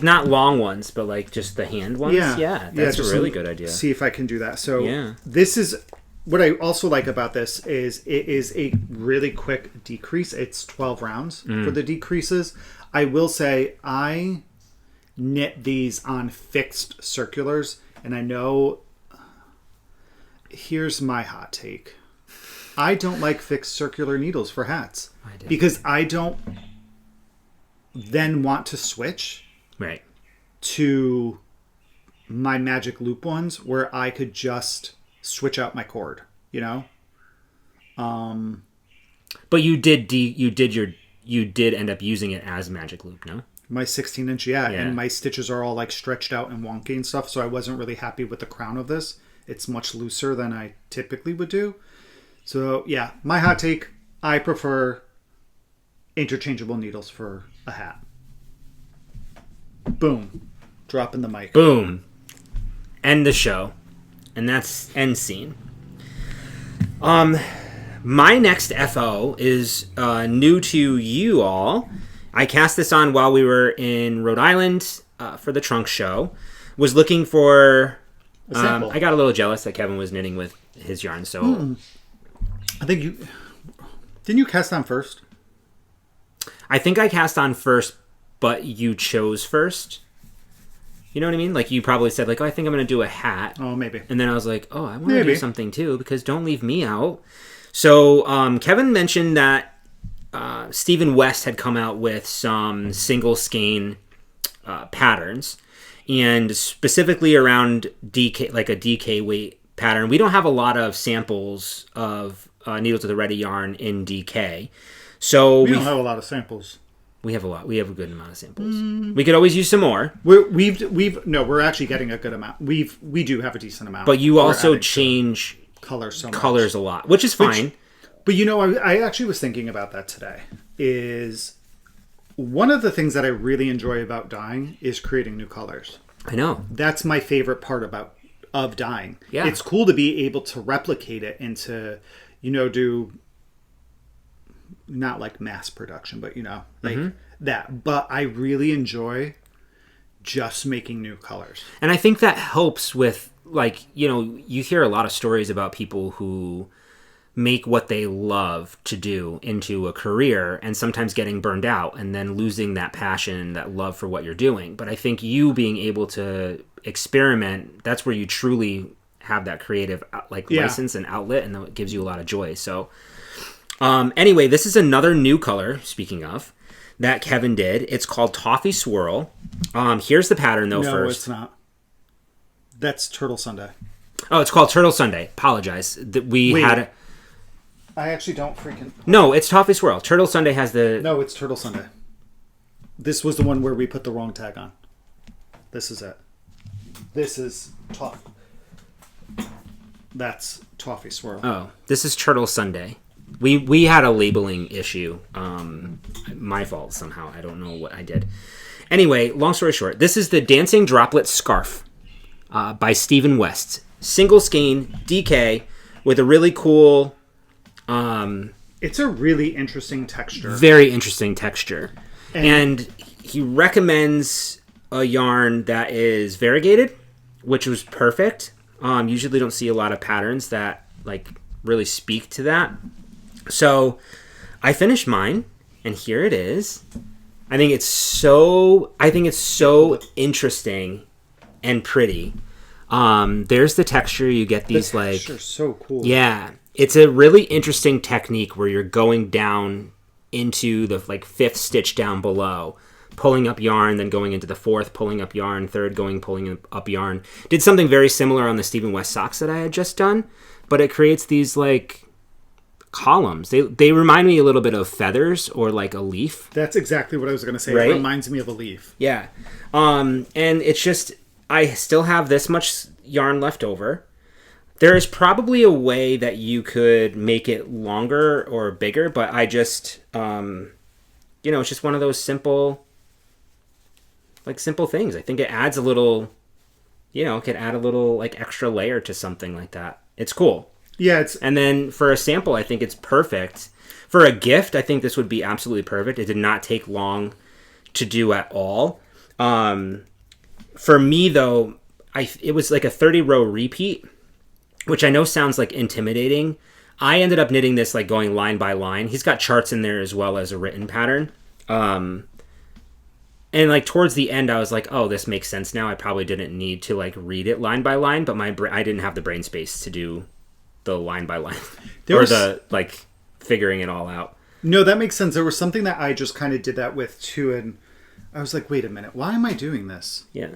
S2: Not long ones, but just the hand ones. Yeah, that's a really good idea.
S1: See if I can do that. So this is what I also like about this is it is a really quick decrease. It's 12 rounds for the decreases. I will say I knit these on fixed circulars, and I know here's my hot take. I don't like fixed circular needles for hats because I don't then want to switch to my magic loop ones where I could just switch out my cord,
S2: But you did end up using it as magic loop, no?
S1: My 16-inch, and my stitches are all stretched out and wonky and stuff, so I wasn't really happy with the crown of this. It's much looser than I typically would do. So yeah, my hot take, I prefer interchangeable needles for a hat. Boom. Dropping the mic.
S2: Boom. End the show. And that's end scene. My next FO is new to you all. I cast this on while we were in Rhode Island for the trunk show. Was looking for... I got a little jealous that Kevin was knitting with his yarn, so...
S1: I think you... Didn't you cast on first?
S2: I think I cast on first, but you chose first. You know what I mean? You probably said, I think I'm going to do a hat.
S1: Oh, maybe.
S2: And then I was like, I want to do something too, because don't leave me out. So Kevin mentioned that Stephen West had come out with some single skein patterns. and specifically around DK, like a DK weight pattern. We don't have a lot of samples of needle to the ready yarn in DK, so
S3: we don't have a lot of samples.
S2: We have a lot. We have a good amount of samples. We could always use some more.
S1: We're actually getting a good amount. We do have a decent amount.
S2: But you also change
S1: colors
S2: a lot, which is fine.
S1: But I actually was thinking about that today. Is one of the things that I really enjoy about dyeing is creating new colors.
S2: I know.
S1: That's my favorite part of dyeing.
S2: Yeah.
S1: It's cool to be able to replicate it into, do not like mass production, but that. But I really enjoy just making new colors.
S2: And I think that helps with, you hear a lot of stories about people who make what they love to do into a career and sometimes getting burned out and then losing that passion, that love for what you're doing. But I think you being able to experiment, that's where you truly have that creative license and outlet, and it gives you a lot of joy. So anyway, this is another new color, speaking of, that Kevin did. It's called Toffee Swirl. Here's the pattern, though, first.
S1: No, it's not. That's Turtle Sunday.
S2: Oh, it's called Turtle Sunday. Apologize.
S1: I actually don't freaking...
S2: No, it's Toffee Swirl. Turtle Sunday has the...
S1: No, it's Turtle Sunday. This was the one where we put the wrong tag on. This is it. This is Toffee. That's Toffee Swirl.
S2: Oh, this is Turtle Sunday. We had a labeling issue. My fault somehow. I don't know what I did. Anyway, long story short, this is the Dancing Droplet Scarf by Stephen West. Single skein, DK, with a really cool...
S1: it's a really interesting texture.
S2: Very interesting texture. And he recommends a yarn that is variegated, which was perfect. Usually don't see a lot of patterns that really speak to that. So I finished mine, and here it is. I think it's so interesting and pretty. There's the texture. You get these
S1: the texture's so cool.
S2: Yeah. It's a really interesting technique where you're going down into the fifth stitch down below, pulling up yarn, then going into the fourth, pulling up yarn, third, pulling up yarn. Did something very similar on the Stephen West socks that I had just done, but it creates these columns. They remind me a little bit of feathers or a leaf.
S1: That's exactly what I was going to say.
S2: Right?
S1: It reminds me of a leaf.
S2: Yeah. And it's just, I still have this much yarn left over. There is probably a way that you could make it longer or bigger, but I just, it's just one of those simple things. I think it adds a little, it could add a little extra layer to something like that. It's cool.
S1: Yeah.
S2: And then for a sample, I think it's perfect. For a gift, I think this would be absolutely perfect. It did not take long to do at all. For me, though, it was a 30-row repeat, which I know sounds intimidating. I ended up knitting this going line by line. He's got charts in there as well as a written pattern. And towards the end, I was like, oh, this makes sense now. I probably didn't need to read it line by line, but I didn't have the brain space to do the line by line figuring it all out.
S1: No, that makes sense. There was something that I just kind of did that with too, and I was like, wait a minute, why am I doing this?
S2: Yeah,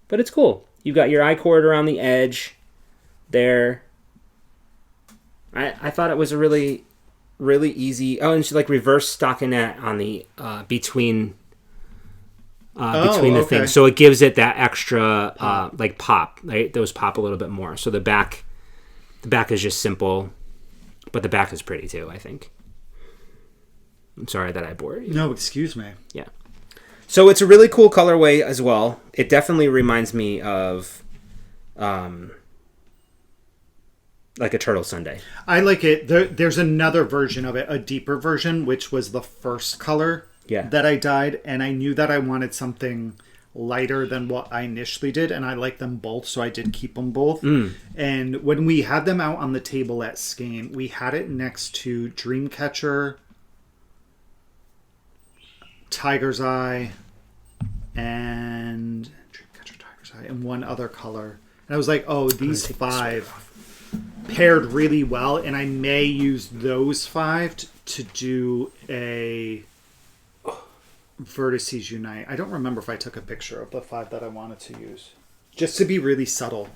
S2: but it's cool. You've got your I-cord around the edge there. I thought it was a really, really easy. Oh, and reverse stockinette on the between the things, so it gives it that extra pop. Right, those pop a little bit more. So the back is just simple, but the back is pretty too, I think. I'm sorry that I bored you.
S1: No, excuse me.
S2: Yeah. So it's a really cool colorway as well. It definitely reminds me of a Turtle Sunday.
S1: I like it. There's another version of it, a deeper version, which was the first color that I dyed, and I knew that I wanted something lighter than what I initially did, and I like them both, so I did keep them both. And when we had them out on the table at Skein, we had it next to Dreamcatcher, Tiger's Eye, and one other color. And I was like, oh, these 5 paired really well, and I may use those 5 to do a vertices unite. I don't remember if I took a picture of the 5 that I wanted to use. Just to be really subtle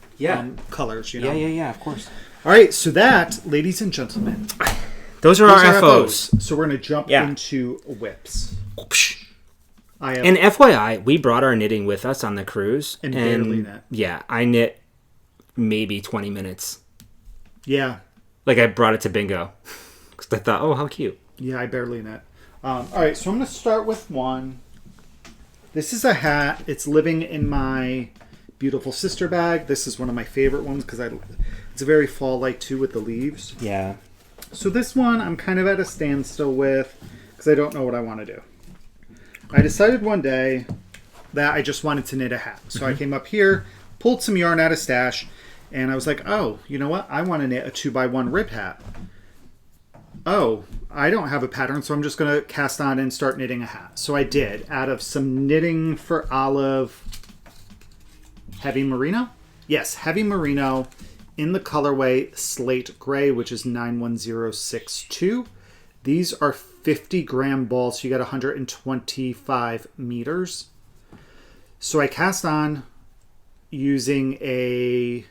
S1: colors, you know?
S2: Yeah, of course.
S1: All right, so that, ladies and gentlemen,
S2: those are our FOs.
S1: So we're going to jump into whips.
S2: And FYI, we brought our knitting with us on the cruise.
S1: And barely knit.
S2: Yeah, I knit maybe 20 minutes.
S1: Yeah.
S2: Like, I brought it to bingo. Because I thought, oh, how cute.
S1: Yeah, I barely knit. All right, so I'm going to start with one. This is a hat. It's living in my beautiful sister bag. This is one of my favorite ones because it's a very fall-like too with the leaves.
S2: Yeah.
S1: So this one I'm kind of at a standstill with because I don't know what I want to do. I decided one day that I just wanted to knit a hat. So I came up here, pulled some yarn out of stash, and I was like, oh, you know what? I want to knit a 2x1 rib hat. Oh, I don't have a pattern, so I'm just going to cast on and start knitting a hat. So I did, out of some Knitting for Olive heavy merino. Yes, heavy merino in the colorway Slate Gray, which is 91062. These are 50-gram balls, so you get 125 meters. So I cast on using a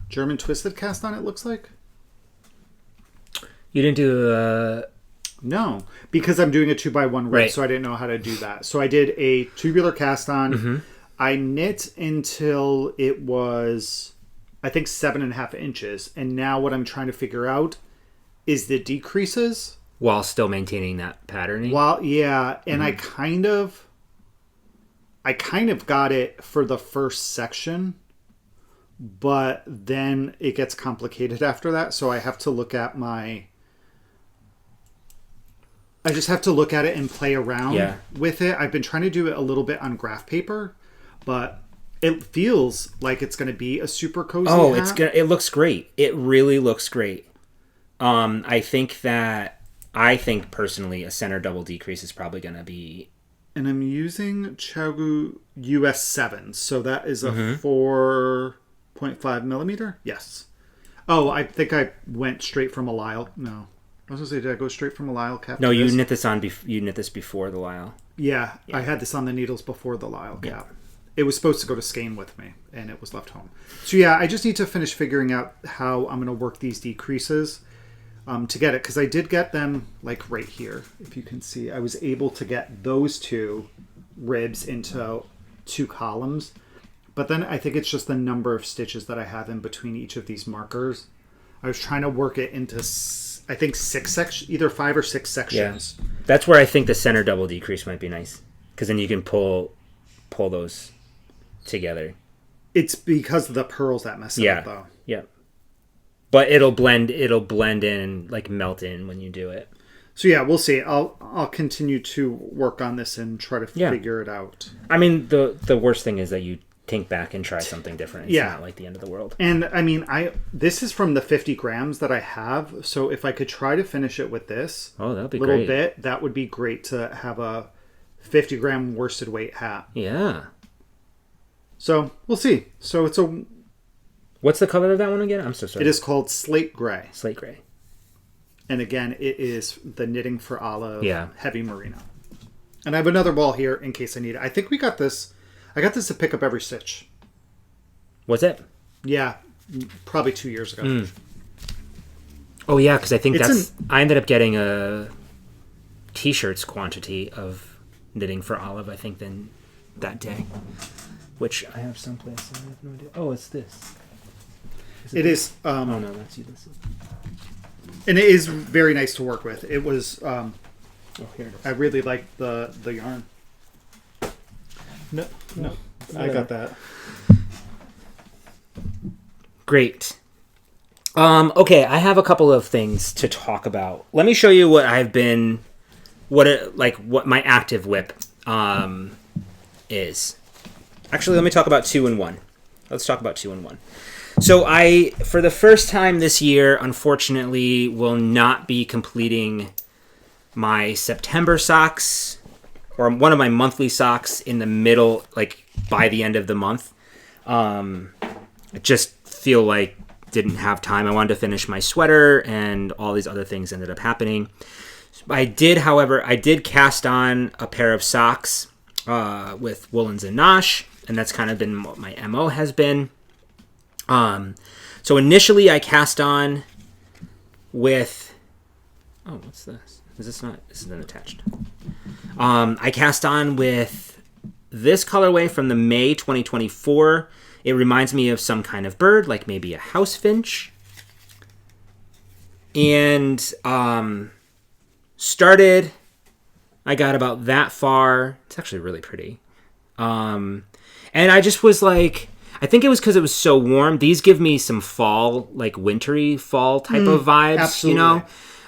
S1: German twisted cast on, it looks like.
S2: You didn't do
S1: No, because I'm doing a 2x1 rib,
S2: right.
S1: So I didn't know how to do that. So I did a tubular cast on. I knit until it was, I think, 7.5 inches. And now what I'm trying to figure out is the decreases.
S2: While still maintaining that patterning?
S1: And I kind of got it for the first section, but then it gets complicated after that. So I have to look at I just have to look at it and play around with it. I've been trying to do it a little bit on graph paper, but it feels like it's going to be a super cozy hat.
S2: It looks great. It really looks great. I think personally a center double decrease is probably going to be...
S1: And I'm using Chagu US 7, so that is a 4.5 millimeter? Yes. Oh, I think I went straight from a Lisle. No. I was going to say, did I go straight from a Lisle cap?
S2: No, you knit this before the Lisle.
S1: Yeah, I had this on the needles before the Lisle cap. It was supposed to go to Skein with me, and it was left home. So yeah, I just need to finish figuring out how I'm going to work these decreases to get it, because I did get them like right here. If you can see, I was able to get those 2 ribs into 2 columns, but then I think it's just the number of stitches that I have in between each of these markers. I was trying to work it into, I think, 6 sections, either 5 or 6 sections.
S2: Yeah. That's where I think the center double decrease might be nice, because then you can pull those together.
S1: It's because of the pearls that mess it up, though.
S2: Yeah. But it'll blend in, like melt in when you do it.
S1: So yeah, we'll see. I'll continue to work on this and try to figure it out.
S2: I mean, the worst thing is that you think back and try something different. It's not like the end of the world.
S1: And I mean, this is from the 50 grams that I have. So if I could try to finish it with this
S2: that'd be
S1: little
S2: great.
S1: bit, that would be great to have a 50-gram worsted weight hat.
S2: Yeah.
S1: So we'll see. So it's a...
S2: What's the color of that one again? I'm so sorry.
S1: It is called Slate Gray.
S2: Slate Gray.
S1: And again, it is the Knitting for Olive heavy merino. And I have another ball here in case I need it. I think we got this... I got this to pick up every stitch.
S2: Was it?
S1: Yeah, probably 2 years ago.
S2: Oh yeah, because I think I ended up getting a t-shirts quantity of Knitting for Olive, I think, then that day. Which I have someplace. I have no idea. Oh, it's this.
S1: It is.
S2: Oh no, that's you.
S1: And it is very nice to work with. It was.
S2: Here it is.
S1: I really like the yarn. No, I got that.
S2: Great. Okay, I have a couple of things to talk about. Let me show you what I've been, what my active whip is. Actually, let me talk about 2-in-1. Let's talk about 2-in-1. So I, for the first time this year, unfortunately, will not be completing my September socks, or one of my monthly socks in the middle, like by the end of the month. I just feel like didn't have time. I wanted to finish my sweater and all these other things ended up happening. However, I did cast on a pair of socks with Woolens and Nosh, and that's kind of been what my MO has been. So initially I cast on with... Oh, what's this? Is this not... This isn't attached. I cast on with this colorway from the May 2024. It reminds me of some kind of bird, like maybe a house finch. And started... I got about that far. It's actually really pretty. And I just was like... I think it was because it was so warm. These give me some fall, like wintry fall type of vibes,
S1: absolutely.
S2: you know?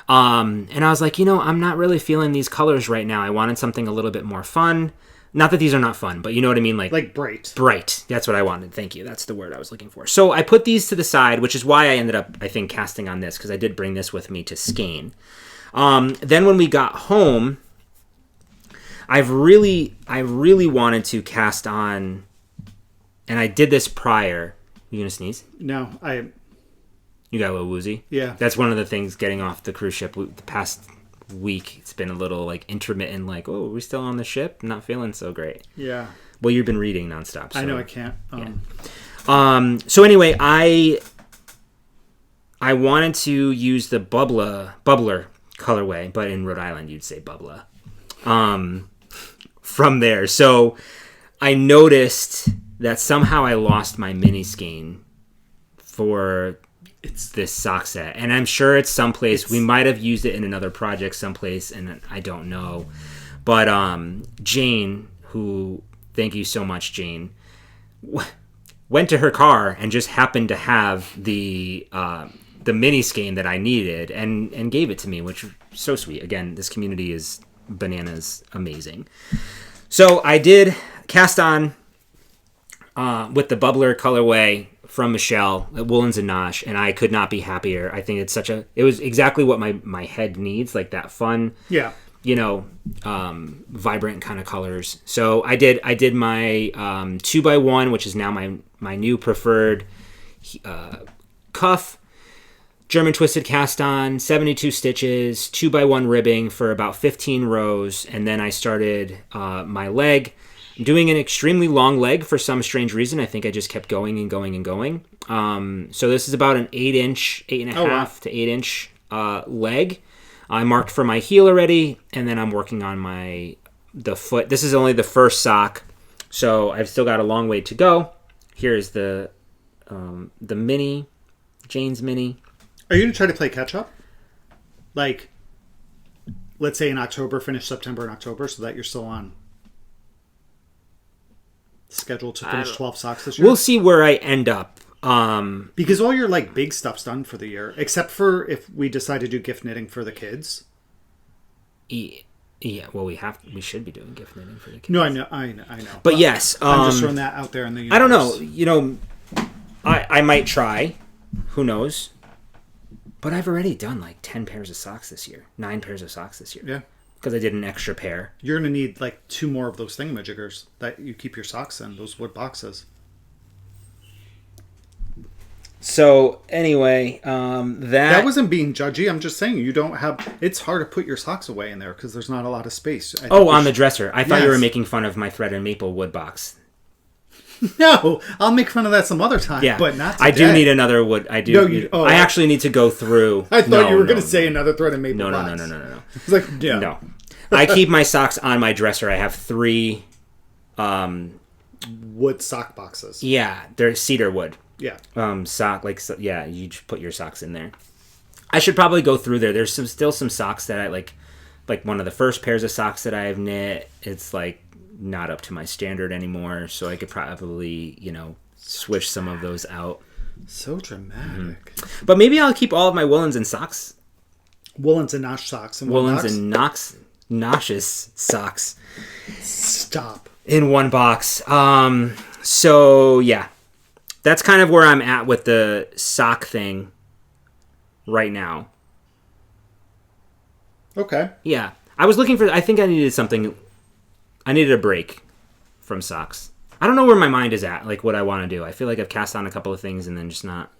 S2: And I was like, I'm not really feeling these colors right now. I wanted something a little bit more fun. Not that these are not fun, but you know what I mean? Like
S1: bright.
S2: Bright. That's what I wanted. Thank you. That's the word I was looking for. So I put these to the side, which is why I ended up, I think, casting on this, because I did bring this with me to Skein. Then when we got home, I really wanted to cast on... And I did this prior. You gonna sneeze?
S1: No,
S2: You got a little woozy?
S1: Yeah.
S2: That's one of the things getting off the cruise ship. The past week, it's been a little like intermittent, like, oh, are we still on the ship? Not feeling so great.
S1: Yeah.
S2: Well, you've been reading nonstop. So.
S1: I know I can't.
S2: Yeah. So anyway, I wanted to use the bubbler colorway, but in Rhode Island, you'd say bubbler. From there. So I noticed... that somehow I lost my mini skein for this sock set. And I'm sure it's someplace. We might have used it in another project someplace, and I don't know. But Jane, who, thank you so much, Jane, went to her car and just happened to have the mini skein that I needed and gave it to me, which was so sweet. Again, this community is bananas amazing. So I did cast on... with the bubbler colorway from Michelle at Woolens and Nosh, and I could not be happier. I think it's it was exactly what my head needs, like that fun, vibrant kind of colors. So I did my 2x1, which is now my new preferred cuff, German twisted cast on, 72 stitches, 2x1 ribbing for about 15 rows, and then I started my leg. I'm doing an extremely long leg for some strange reason. I think I just kept going and going and going. So this is about an 8-inch, 8.5 to 8-inch leg. I marked for my heel already, and then I'm working on the foot. This is only the first sock, so I've still got a long way to go. Here's the mini, Jane's mini.
S1: Are you going to try to play catch up? Like, let's say in October, finish September and October, so that you're still on scheduled to finish 12 socks this year?
S2: We'll see where I end up.
S1: Because all your like big stuff's done for the year, except for if we decide to do gift knitting for the kids.
S2: Yeah, well, we should be doing gift knitting for the kids.
S1: No, I know.
S2: But yes,
S1: I'm just throwing that out there in the universe.
S2: I don't know. I might try. Who knows? But I've already done like 10 pairs of socks this year. 9 pairs of socks this year.
S1: Yeah.
S2: Because I did an extra pair.
S1: You're going to need like 2 more of those thingamajiggers that you keep your socks in, those wood boxes.
S2: So anyway, that
S1: wasn't being judgy. I'm just saying you don't have... It's hard to put your socks away in there because there's not a lot of space.
S2: On the dresser. I thought you were making fun of my thread and maple wood box.
S1: No, I'll make fun of that some other time, but not today.
S2: I do need another wood. I do. I actually need to go through.
S1: I thought you were going to say another thread and maple box.
S2: No.
S1: It's like, yeah.
S2: No. I keep my socks on my dresser. I have 3...
S1: wood sock boxes.
S2: Yeah, they're cedar wood.
S1: Yeah.
S2: You just put your socks in there. I should probably go through there. There's still some socks that I like one of the first pairs of socks that I have knit. It's like not up to my standard anymore, so I could probably, swish some of those out.
S1: So dramatic.
S2: Mm-hmm. But maybe I'll keep all of my Woolens and socks.
S1: Woolens and Nosh socks in
S2: one
S1: box?
S2: Woolens and Nosh's socks.
S1: Stop.
S2: In one box. So, yeah. That's kind of where I'm at with the sock thing right now.
S1: Okay.
S2: Yeah. I think I needed something. I needed a break from socks. I don't know where my mind is at, like what I want to do. I feel like I've cast on a couple of things and then just not.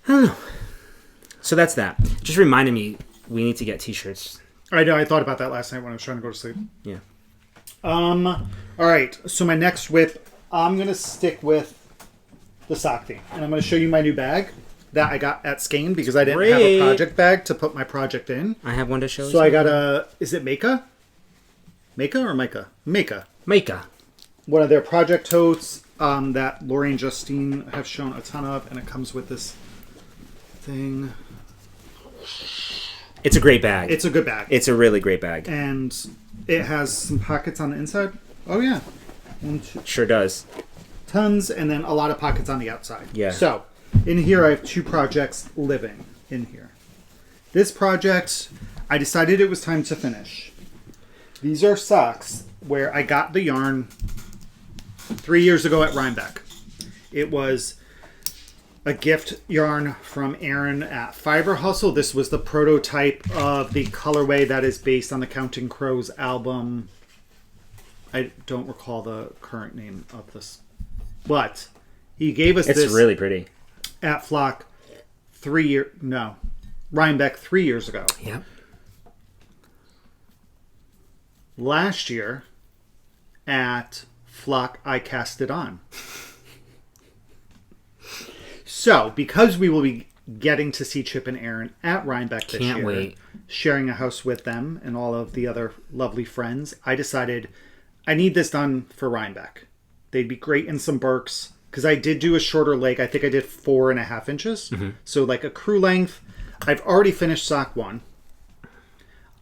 S2: I don't know. So that's that. Just reminded me, we need to get t-shirts.
S1: I know. I thought about that last night when I was trying to go to sleep.
S2: Yeah.
S1: All right. So my next whip, I'm gonna stick with the sock theme, and I'm gonna show you my new bag that I got at Skein because I didn't have a project bag to put my project in.
S2: I have one to show.
S1: So I got a. Is it Maka? Maka or Micah? Maka.
S2: Maka.
S1: One of their project totes that Lori and Justine have shown a ton of, and it comes with this thing.
S2: It's a great bag.
S1: It's a good bag.
S2: It's a really great bag.
S1: And it has some pockets on the inside. Oh, yeah.
S2: Sure does.
S1: Tons, and then a lot of pockets on the outside.
S2: Yeah.
S1: So, in here I have 2 projects living in here. This project, I decided it was time to finish. These are socks where I got the yarn 3 years ago at Rhinebeck. It was a gift yarn from Aaron at Fiber Hustle. This was the prototype of the colorway that is based on the Counting Crows album. I don't recall the current name of this. But he gave us this.
S2: It's really pretty.
S1: At Flock Rhinebeck 3 years ago.
S2: Yeah.
S1: Last year at Flock, I cast it on. So, because we will be getting to see Chip and Aaron at Rhinebeck this year,
S2: Can't wait.
S1: sharing a house with them and all of the other lovely friends, I decided I need this done for Rhinebeck. They'd be great in some Birks, because I did do a shorter leg. I think I did 4.5 inches. Mm-hmm. So like a crew length. I've already finished sock 1.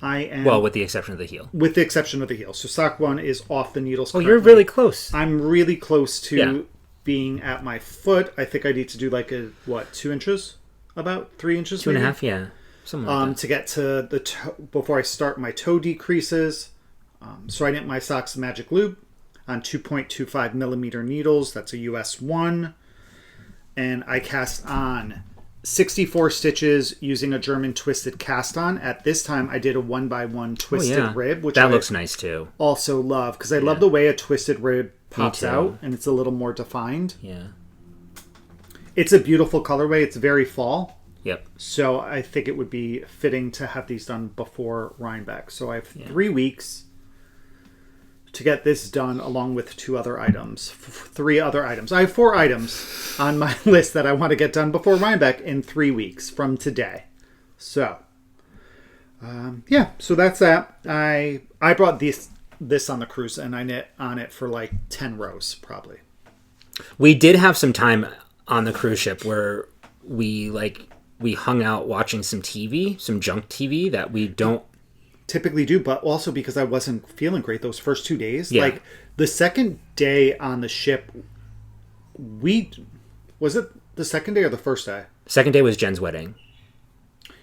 S2: With the exception of the heel.
S1: With the exception of the heel. So sock 1 is off the needles.
S2: Oh, you're really close.
S1: I'm really close to being at my foot. I think I need to do 2 inches? About 3 inches?
S2: 2.5, yeah. Something like that.
S1: To get to the toe, before I start my toe decreases. So I knit my socks Magic Loop on 2.25 millimeter needles. That's a US 1. And I cast on 64 stitches using a German twisted cast on. At this time, I did a 1x1 twisted rib, which
S2: that looks nice too.
S1: Also love, because I love the way a twisted rib pops out and it's a little more defined.
S2: Yeah.
S1: It's a beautiful colorway. It's very fall.
S2: Yep.
S1: So I think it would be fitting to have these done before Rhinebeck. So I have 3 weeks to get this done, along with 2 other items. 3 other items. I have 4 items on my list that I want to get done before Rhinebeck in 3 weeks from today. So, so that's that. I brought this on the cruise, and I knit on it for 10 rows, probably.
S2: We did have some time on the cruise ship where we hung out watching some TV, some junk TV that we don't
S1: typically do, but also because I wasn't feeling great those first 2 days.
S2: Yeah.
S1: The second day on the ship, was it the second day or the first day?
S2: Second day was Jen's wedding.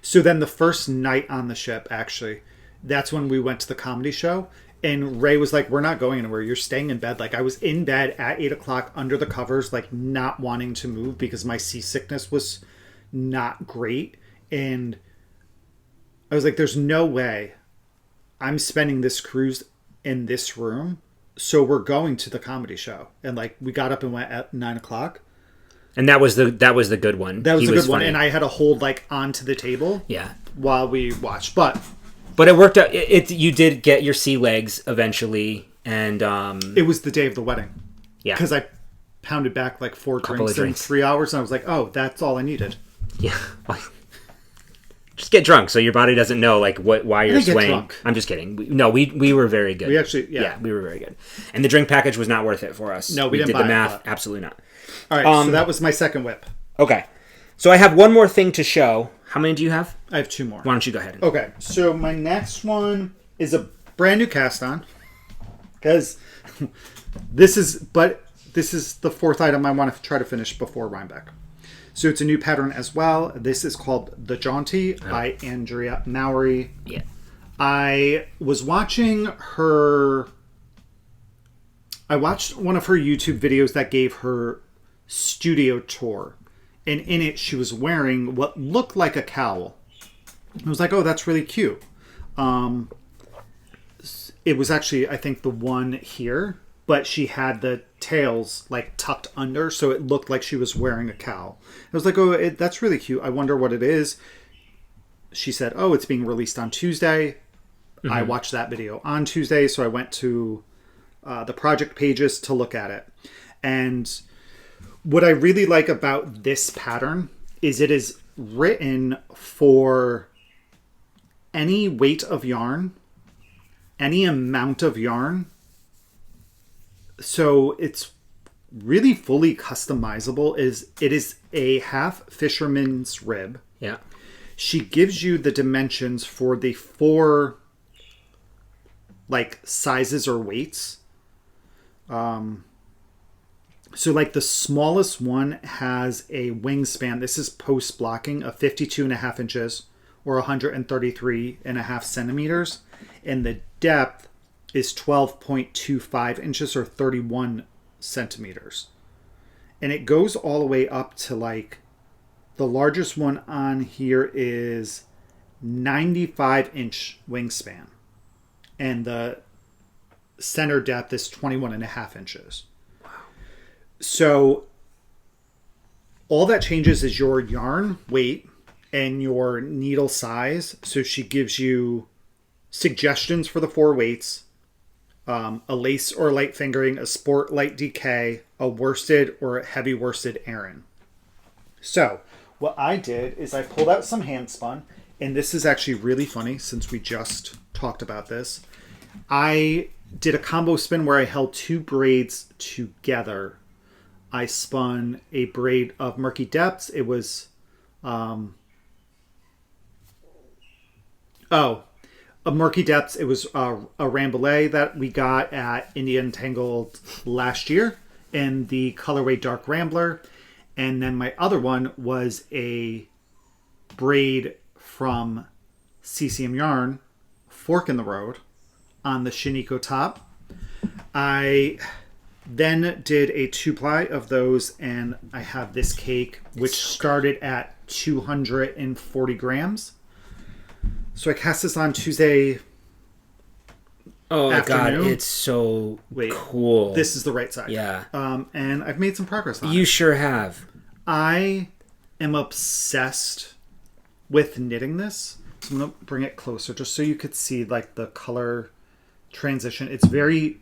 S1: So then the first night on the ship, actually, that's when we went to the comedy show, and Ray was like, we're not going anywhere, you're staying in bed. I was in bed at 8 o'clock under the covers, not wanting to move because my seasickness was not great, and I was like, there's no way I'm spending this cruise in this room, so we're going to the comedy show. And we got up and went at 9 o'clock.
S2: And that was the good one.
S1: That was the good one, and I had to hold onto the table.
S2: Yeah.
S1: While we watched, but
S2: it worked out. You did get your sea legs eventually, and
S1: it was the day of the wedding.
S2: Yeah.
S1: Because I pounded back 4 drinks in 3 hours, and I was like, oh, that's all I needed.
S2: Yeah. Just get drunk so your body doesn't know why you're swaying. Drunk. I'm just kidding. We were very good.
S1: We actually,
S2: we were very good. And the drink package was not worth it for us.
S1: No, we didn't
S2: did
S1: buy
S2: the math.
S1: But...
S2: Absolutely not.
S1: All right, so that was my second whip.
S2: Okay. So I have one more thing to show. How many do you have?
S1: I have 2 more.
S2: Why don't you go ahead?
S1: Okay, so my next one is a brand new cast on. Because this is the 4th item I want to try to finish before Rhinebeck. So it's a new pattern as well. This is called The Jaunty by Andrea Mowry.
S2: Yeah.
S1: I was watching her... I watched one of her YouTube videos that gave her studio tour. And in it, she was wearing what looked like a cowl. I was like, oh, that's really cute. It was actually, I think, the one here. But she had the tails tucked under, so it looked like she was wearing a cowl. I was like, oh, that's really cute. I wonder what it is. she said, oh, it's being released on Tuesday. I watched that video on Tuesday, so I went to the project pages to look at it. And what I really like about this pattern is it is written for any weight of yarn, any amount of yarn. So it's really fully customizable. It is a half fisherman's rib.
S2: Yeah.
S1: She gives you the dimensions for the 4 like sizes or weights. So like the smallest one has a wingspan. This is post blocking of 52.5 inches or 133.5 centimeters. And the depth is 12.25 inches or 31 centimeters. And it goes all the way up to like, the largest one on here is 95-inch wingspan. And the center depth is 21.5 inches. So all that changes is your yarn weight and your needle size. So she gives you suggestions for the 4 weights, a lace or light fingering, a sport light DK, a worsted or a heavy worsted Aran. So what I did is I pulled out some hand spun, and this is actually really funny since we just talked about this. I did a combo spin where I held 2 braids together. I spun a braid of Murky Depths. It was, a Murky Depths. It was a Rambouillet that we got at Indian Tangled last year in the colorway Dark Rambler. And then my other one was a braid from CCM Yarn, Fork in the Road, on the Shiniko top. I then did a 2-ply of those, and I have this cake, which started at 240 grams. So I cast this on Tuesday afternoon.
S2: God, it's so cool.
S1: This is the right side.
S2: Yeah.
S1: And I've made some progress on it.
S2: You sure have.
S1: I am obsessed with knitting this. So I'm going to bring it closer just so you could see like the color transition. It's very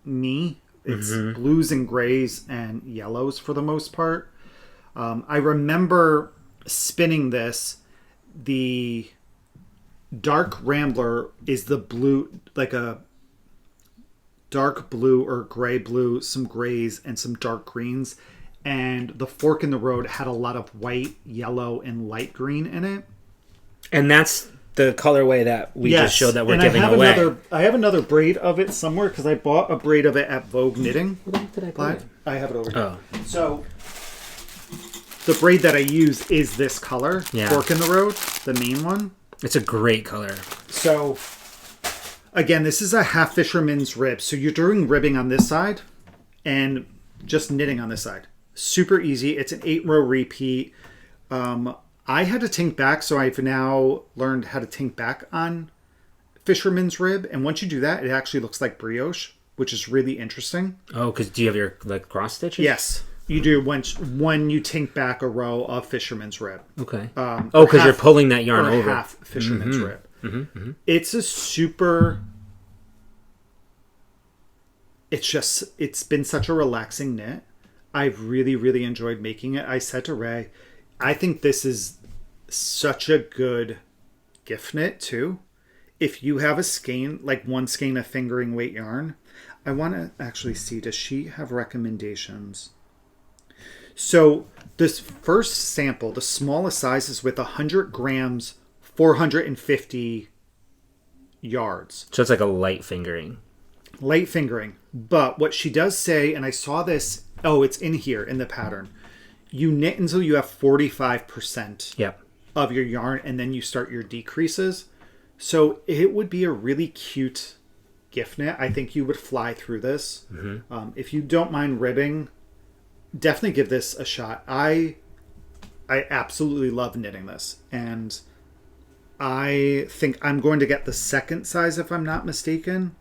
S1: me. It's blues and grays and yellows for the most part. I remember spinning this. The Dark Rambler is the blue, like a dark blue or gray blue, some grays and some dark greens. And the Fork in the Road had a lot of white, yellow, and light green in it.
S2: And that's the colorway that we just showed that we're giving away.
S1: I have another braid of it somewhere because I bought a braid of it at Vogue Knitting.
S2: Where the heck did I put it?
S1: I have it over here.
S2: Oh.
S1: So the braid that I use is this color, Fork in the Road, the main one.
S2: It's a great color. So
S1: again, this is a half fisherman's rib. So you're doing ribbing on this side and just knitting on this side. Super easy. It's an 8-row repeat. I had to tink back, so I've now learned how to tink back on fisherman's rib. And once you do that, it actually looks like brioche, which is really interesting.
S2: Oh, because do you have your like cross stitches?
S1: Yes, you do when you tink back a row of fisherman's rib.
S2: Okay. Because you're pulling that yarn over.
S1: Half fisherman's rib. It's a super... It's been such a relaxing knit. I've really, really enjoyed making it. I said to Ray, I think this is such a good gift knit too. If you have a skein, like one skein of fingering weight yarn, I want to actually see, does she have recommendations? So this first sample, the smallest size is with 100 grams, 450 yards.
S2: So it's like a light fingering.
S1: Light fingering. But what she does say, and I saw this, it's in here in the pattern. You knit until you have 45% of your yarn, and then you start your decreases. So it would be a really cute gift knit. I think you would fly through this. If you don't mind ribbing, definitely give this a shot. I absolutely love knitting this, and I think I'm going to get the second size if I'm not mistaken.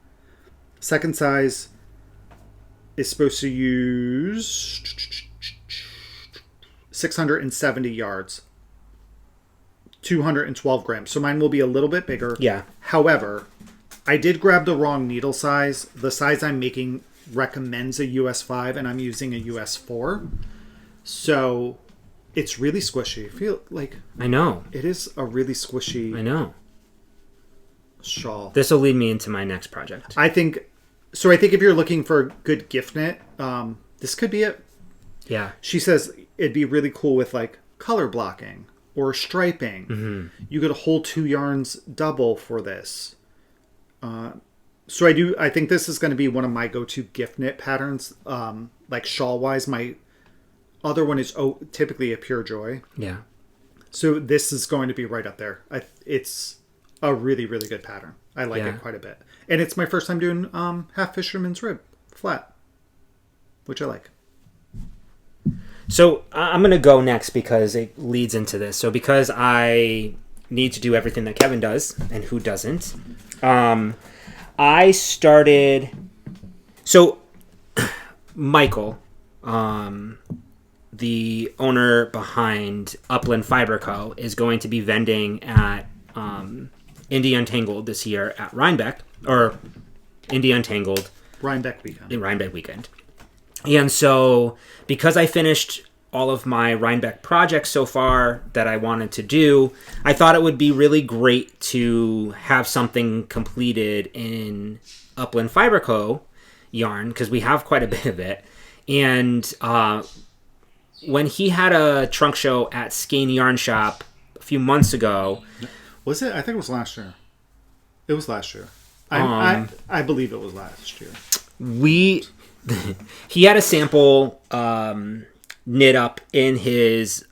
S1: Second size is supposed to use 670 yards 212 grams. So mine will be a little bit bigger.
S2: Yeah.
S1: However, I did grab the wrong needle size. The size I'm making recommends a US 5 and I'm using a US 4. So it's really squishy. I feel like
S2: I know.
S1: it is a really squishy
S2: I know.
S1: shawl.
S2: This will lead me into my next project.
S1: I think if you're looking for a good gift knit, this could be it.
S2: Yeah.
S1: She says it'd be really cool with like color blocking or striping.
S2: Mm-hmm.
S1: You could hold 2 yarns double for this. So I think this is going to be one of my go-to gift knit patterns. Like shawl wise, my other one is typically a Pure Joy.
S2: Yeah.
S1: So this is going to be right up there. It's a really, really good pattern. I like it quite a bit. And it's my first time doing half fisherman's rib flat, which I like.
S2: So I'm going to go next because it leads into this. So because I need to do everything that Kevin does, and who doesn't, I started... So Michael, the owner behind Upland Fiber Co., is going to be vending at Indie Untangled this year at Rhinebeck, or Indie Untangled.
S1: Rhinebeck weekend.
S2: And so, because I finished all of my Rhinebeck projects so far that I wanted to do, I thought it would be really great to have something completed in Upland Fiber Co. yarn, because we have quite a bit of it. And when he had a trunk show at Skein Yarn Shop a few months ago...
S1: Was it? I think it was last year. It was last year. I believe it was last year.
S2: He had a sample knit up in his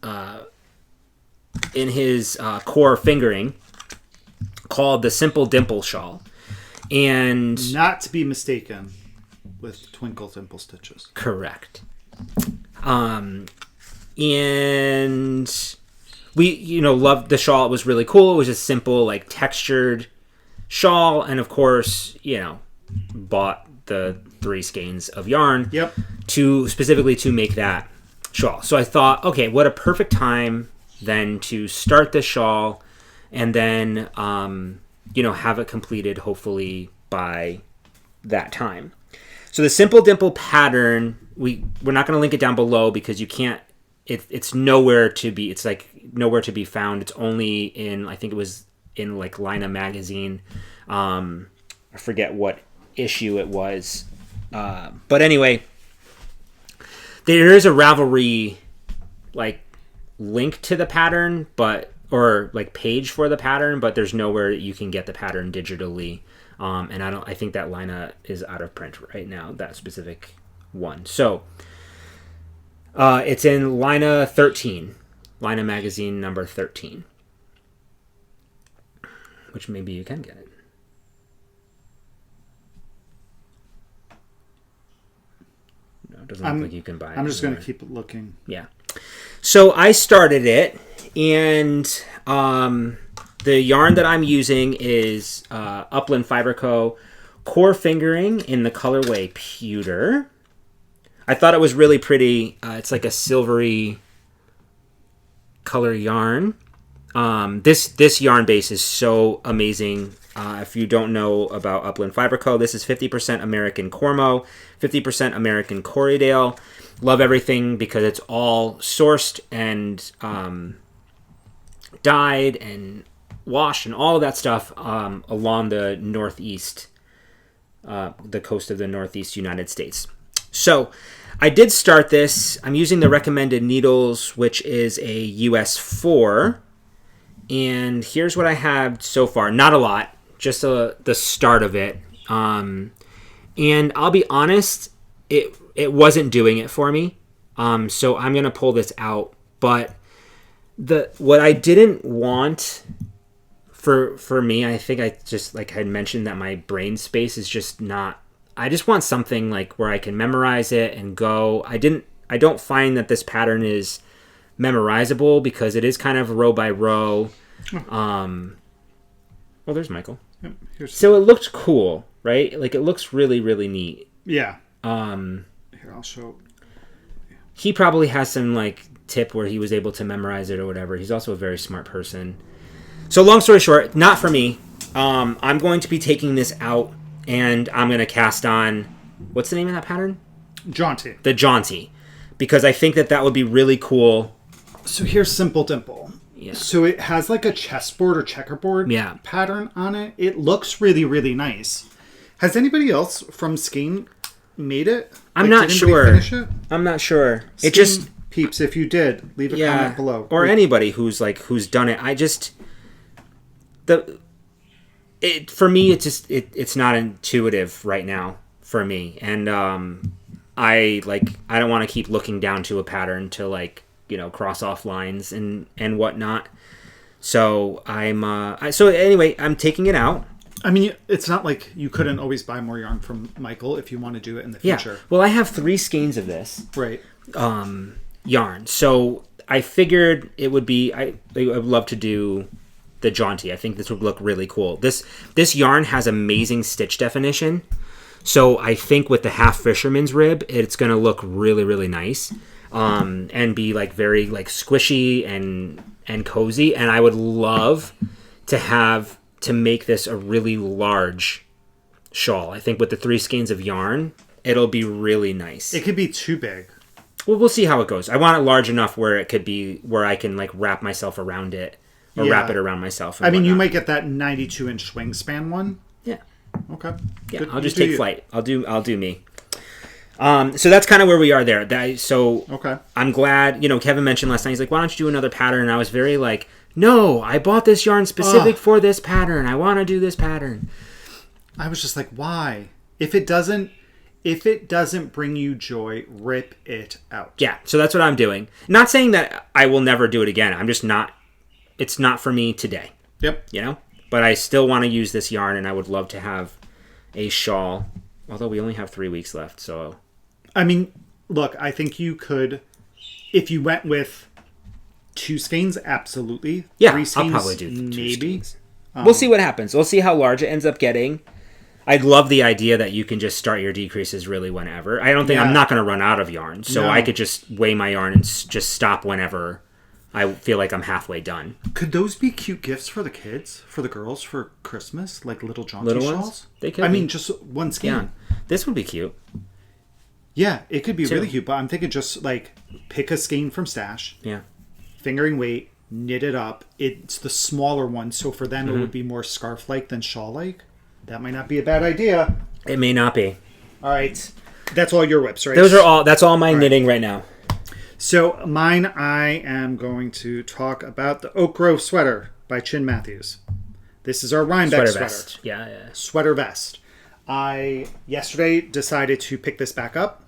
S2: core fingering called the Simple Dimple Shawl, and
S1: not to be mistaken with Twinkle Dimple Stitches.
S2: Correct. And we loved the shawl. It was really cool. It was a simple, like, textured shawl, and of course, bought the 3 skeins of yarn specifically to make that shawl. So I thought, okay, what a perfect time then to start this shawl, and then have it completed hopefully by that time. So the Simple Dimple pattern, we're not going to link it down below because you can't. It's nowhere to be. It's like nowhere to be found. It's only in, I think it was in like Lina magazine. I forget what issue it was. But anyway, there is a Ravelry like link to the pattern, or like page for the pattern, but there's nowhere you can get the pattern digitally. And I think that Lina is out of print right now, that specific one. So it's in Lina 13, Lina magazine number 13, which maybe you can get it. No, it doesn't look like you can buy it.
S1: I'm just going to keep looking.
S2: Yeah. So I started it, and the yarn that I'm using is Upland Fiber Co. Core Fingering in the colorway Pewter. I thought it was really pretty. It's like a silvery color yarn. This yarn base is so amazing. If you don't know about Upland Fiber Co., this is 50% American Cormo, 50% American Corriedale. Love everything because it's all sourced and dyed and washed and all of that stuff along the northeast, the coast of the northeast United States. So I did start this. I'm using the recommended needles, which is a US 4. And here's what I have so far. Not a lot, just the start of it. And I'll be honest, it wasn't doing it for me. So I'm going to pull this out. But what I didn't want for me, I think I just, like I had mentioned, that my brain space is just not... I just want something like where I can memorize it and go. I don't find that this pattern is memorizable because it is kind of row by row. Well, there's Michael.
S1: Yep,
S2: so it looked cool, right? Like, it looks really, really neat.
S1: Yeah. Here, I'll show.
S2: He probably has some like tip where he was able to memorize it or whatever. He's also a very smart person. So long story short, not for me. I'm going to be taking this out, and I'm going to cast on, what's the name of that pattern?
S1: Jaunty.
S2: The Jaunty. Because I think that would be really cool.
S1: So here's Simple Dimple.
S2: Yeah.
S1: So it has like a chessboard or checkerboard pattern on it. It looks really, really nice. Has anybody else from Skein made it?
S2: I'm not sure. Finish it? I'm not sure.
S1: Skein
S2: it just
S1: peeps. If you did, leave a comment below.
S2: Or anybody who's done it. For me, it's not intuitive right now for me, and I don't want to keep looking down to a pattern to cross off lines and whatnot. So so anyway, I'm taking it out.
S1: I mean, it's not like you couldn't always buy more yarn from Michael if you want to do it in the future.
S2: Yeah. Well, I have 3 skeins of this.
S1: Right.
S2: Yarn. So I figured it would be. I would love to do the Jaunty. I think this would look really cool. This yarn has amazing stitch definition. So I think with the half fisherman's rib, it's going to look really, really nice. And be very squishy and cozy. And I would love to make this a really large shawl. I think with the 3 skeins of yarn, it'll be really nice.
S1: It could be too big.
S2: Well, we'll see how it goes. I want it large enough where it could be where I can wrap myself around it or wrap it around myself.
S1: I mean, you might get that 92-inch wingspan one.
S2: Yeah.
S1: Okay.
S2: Yeah, I'll just take flight. I'll do me. So that's kind of where we are there.
S1: Okay.
S2: I'm glad, Kevin mentioned last night, he's like, why don't you do another pattern? And I was very no, I bought this yarn specific for this pattern. I want to do this pattern.
S1: I was just like, why? If it doesn't bring you joy, rip it out.
S2: Yeah, so that's what I'm doing. Not saying that I will never do it again. I'm just not, it's not for me today.
S1: Yep.
S2: But I still want to use this yarn, and I would love to have a shawl, although we only have 3 weeks left, so.
S1: I mean, look, I think you could, if you went with 2 skeins, absolutely.
S2: Yeah,
S1: 3 skeins,
S2: I'll probably do 2
S1: maybe.
S2: skeins. We'll see what happens. We'll see how large it ends up getting. I'd love the idea that you can just start your decreases really whenever. I don't think I'm not going to run out of yarn, so I could just weigh my yarn and just stop whenever I feel like I'm halfway done.
S1: Could those be cute gifts for the kids, for the girls, for Christmas, like little jaunty
S2: little
S1: shawls?
S2: Ones? They could.
S1: I mean, just 1 skein.
S2: Yeah, this would be cute.
S1: Yeah, it could be really cute, but I'm thinking just pick a skein from stash.
S2: Yeah.
S1: Fingering weight, knit it up. It's the smaller one, so for them it would be more scarf-like than shawl-like. That might not be a bad idea.
S2: It may not be.
S1: All right. That's all your whips, right?
S2: That's all my knitting right now.
S1: So mine, I am going to talk about the Oak Grove sweater by Chin Matthews. This is our Rhinebeck sweater.
S2: Vest. Yeah.
S1: Sweater vest. I yesterday decided to pick this back up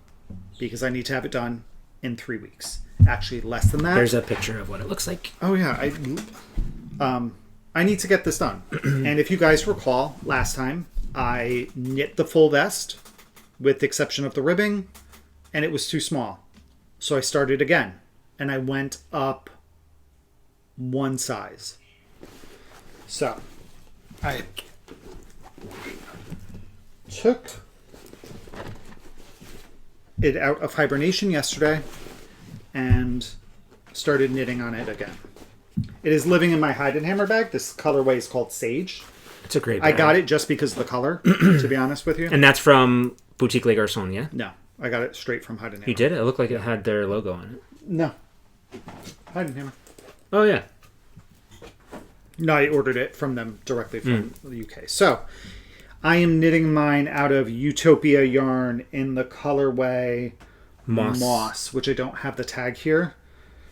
S1: because I need to have it done in 3 weeks. Actually, less than that.
S2: There's a picture of what it looks like.
S1: Oh yeah, I need to get this done. And if you guys recall, last time I knit the full vest with the exception of the ribbing, and it was too small. So I started again, and I went up 1 size. So I took it out of hibernation yesterday and started knitting on it again. It is living in my hide and hammer bag. This colorway is called Sage.
S2: It's a great
S1: bag. I got it just because of the color, to be honest with you.
S2: And that's from Boutique Les Garçons, yeah?
S1: No, I got it straight from Hide and Hammer.
S2: You did? It looked like it had their logo on it.
S1: No. Hide and Hammer.
S2: Oh, yeah.
S1: No, I ordered it from them directly from the UK. So, I am knitting mine out of Utopia yarn in the colorway Moss, which I don't have the tag here.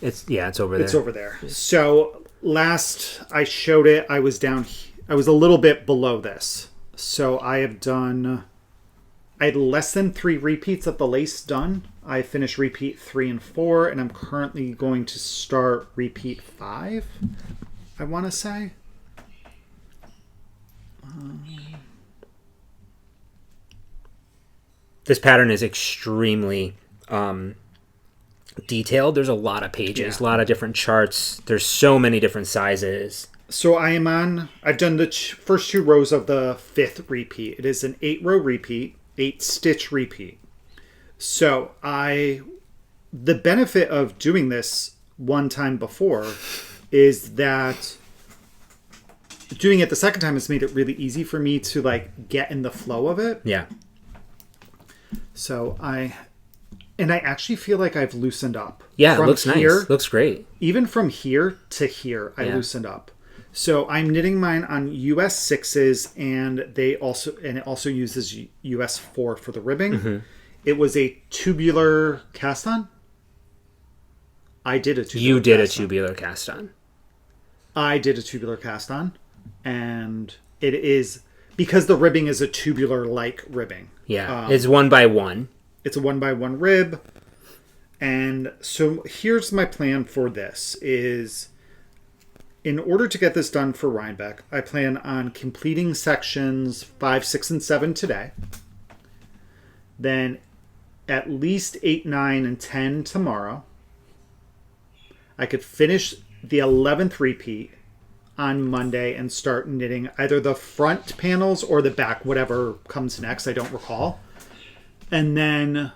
S2: It's over there.
S1: It's over there. So, last I showed it, I was a little bit below this. So, I had less than 3 repeats of the lace done. I finished repeat 3 and 4, and I'm currently going to start repeat 5, I want to say.
S2: This pattern is extremely detailed. There's a lot of pages, a lot of different charts. There's so many different sizes.
S1: So I've done the first 2 rows of the 5th repeat. It is an 8-row repeat, 8-stitch repeat. So the benefit of doing this one time before is that doing it the second time has made it really easy for me to like get in the flow of it.
S2: Yeah.
S1: So I actually feel like I've loosened up.
S2: Yeah, it looks nice. Looks great.
S1: Even from here to here, I loosened up. So I'm knitting mine on US 6s, and it also uses US 4 for the ribbing. Mm-hmm. It was a tubular cast on. I did a tubular.
S2: You did a tubular cast on.
S1: I did a tubular cast on, and it is because the ribbing is a tubular like ribbing.
S2: Yeah, it's 1x1.
S1: It's a 1x1 rib. And so here's my plan for this is in order to get this done for Rhinebeck, I plan on completing sections 5, 6, and 7 today. Then at least 8, 9, and 10 tomorrow. I could finish the 11th repeat on Monday and start knitting either the front panels or the back, whatever comes next. I don't recall. And then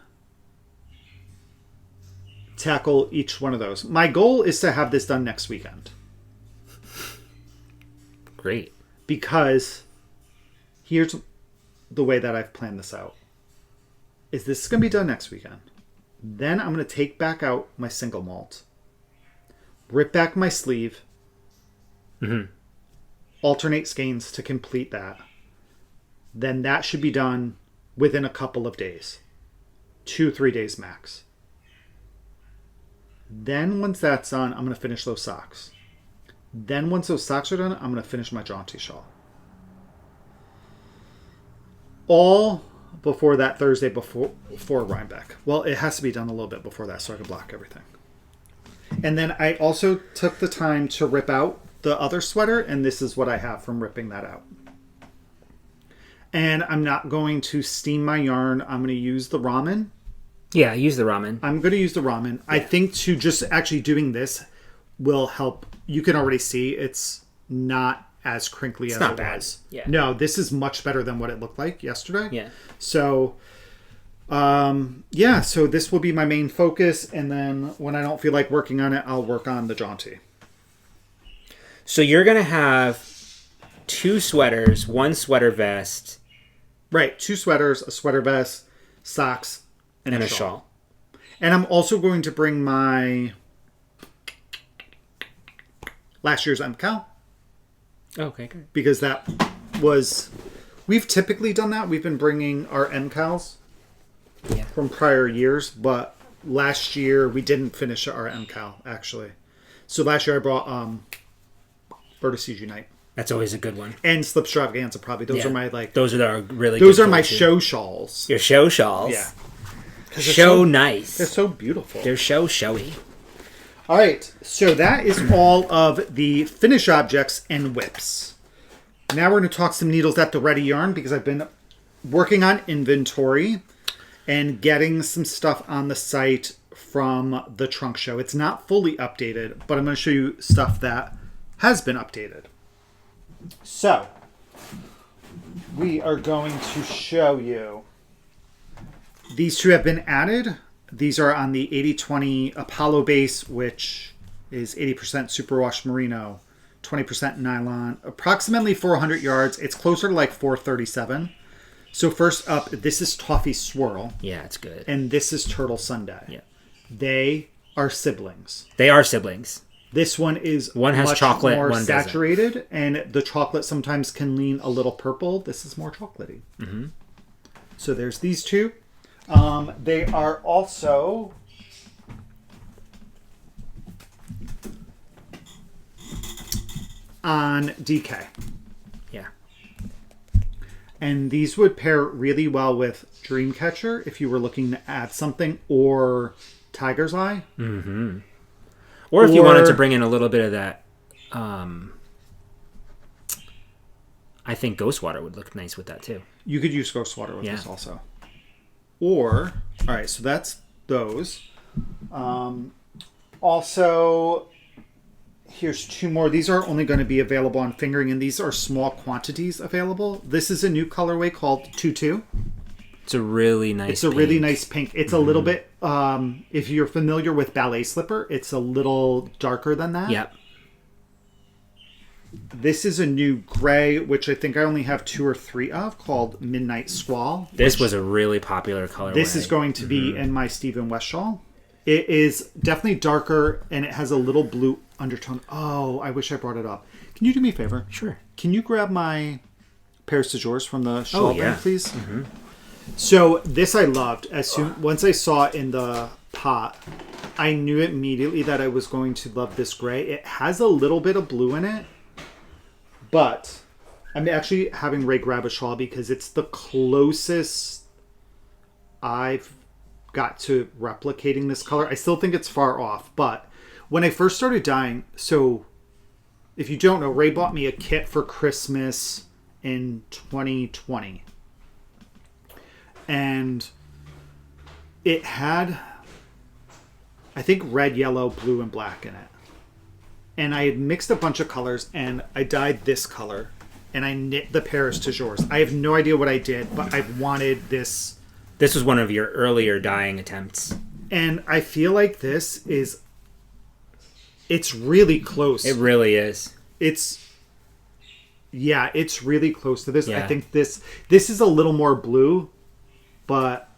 S1: tackle each one of those. My goal is to have this done next weekend.
S2: Great.
S1: Because here's the way that I've planned this out. Is this going to be done next weekend? Then I'm going to take back out my single malt. Rip back my sleeve. Mm-hmm. Alternate skeins to complete that. Then that should be done within a couple of days. 2-3 days max. Then once that's done, I'm going to finish those socks. Then once those socks are done, I'm going to finish my jaunty shawl. All before that Thursday before Rhinebeck. Well, it has to be done a little bit before that so I can block everything. And then I also took the time to rip out the other sweater, and this is what I have from ripping that out. And I'm not going to steam my yarn. I'm going to use the ramen.
S2: Yeah, use the ramen.
S1: I'm going to use the ramen. Yeah. I think to just actually doing this will help. You can already see it's not as crinkly as it was.
S2: Yeah.
S1: No, this is much better than what it looked like yesterday.
S2: Yeah.
S1: So, so this will be my main focus. And then when I don't feel like working on it, I'll work on the jaunty.
S2: So you're going to have 2 sweaters, 1 sweater vest.
S1: Right. 2 sweaters, a sweater vest, socks, and a shawl. And I'm also going to bring my last year's MCAL.
S2: Okay, good.
S1: Because that was... We've typically done that. We've been bringing our MCALs from prior years. But last year, we didn't finish our MCAL, actually. So last year, I brought Vertices Unite.
S2: That's always a good one.
S1: And Slip Extravaganza, probably. Those are my, like...
S2: Those are our really
S1: Those are my show shawls.
S2: Your show shawls?
S1: Yeah.
S2: Show nice.
S1: They're so beautiful.
S2: They're showy.
S1: All right, so that is all of the finish objects and whips. Now we're going to talk some needles at the ready yarn because I've been working on inventory and getting some stuff on the site from the trunk show. It's not fully updated, but I'm going to show you stuff that has been updated. So, we are going to show you. These 2 have been added. These are on the 80-20 Apollo base, which is 80% superwash merino, 20% nylon, approximately 400 yards. It's closer to like 437. So first up, this is Toffee Swirl.
S2: Yeah, it's good.
S1: And this is Turtle Sunday.
S2: Yeah.
S1: They are siblings.
S2: They are siblings.
S1: This one is
S2: one has
S1: much
S2: chocolate,
S1: more
S2: one
S1: saturated,
S2: doesn't.
S1: And the chocolate sometimes can lean a little purple. This is more chocolatey. Mm-hmm. So there's these 2. They are also on DK.
S2: Yeah.
S1: And these would pair really well with Dreamcatcher if you were looking to add something, or Tiger's Eye.
S2: Mm-hmm. Or if you wanted to bring in a little bit of that, I think Ghostwater would look nice with that too.
S1: You could use Ghostwater with this also. Or, all right, so that's those. Also, here's 2 more. These are only going to be available on fingering, and these are small quantities available. This is a new colorway called Tutu.
S2: It's a really nice
S1: It's a really nice pink. It's a little bit, if you're familiar with Ballet Slipper, it's a little darker than that.
S2: Yep.
S1: This is a new gray, which I think I only have 2 or 3 of, called Midnight Squall.
S2: This was a really popular colorway.
S1: This is going to be in my Stephen West shawl. It is definitely darker, and it has a little blue undertone. Oh, I wish I brought it up. Can you do me a favor?
S2: Sure.
S1: Can you grab my Paris de Jours from the shawl brand, please?
S2: Mm-hmm.
S1: So this I loved. Once I saw it in the pot, I knew immediately that I was going to love this gray. It has a little bit of blue in it, but I'm actually having Ray grab a shawl because it's the closest I've got to replicating this color. I still think it's far off, but when I first started dyeing, so if you don't know, Ray bought me a kit for Christmas in 2020. And it had, I think, red, yellow, blue, and black in it. And I had mixed a bunch of colors, and I dyed this color, and I knit the Paris de Jours. I have no idea what I did, but I wanted this.
S2: This was one of your earlier dyeing attempts.
S1: And I feel like this is, it's really close.
S2: It really is.
S1: It's really close to this.
S2: Yeah.
S1: I think this is a little more blue, but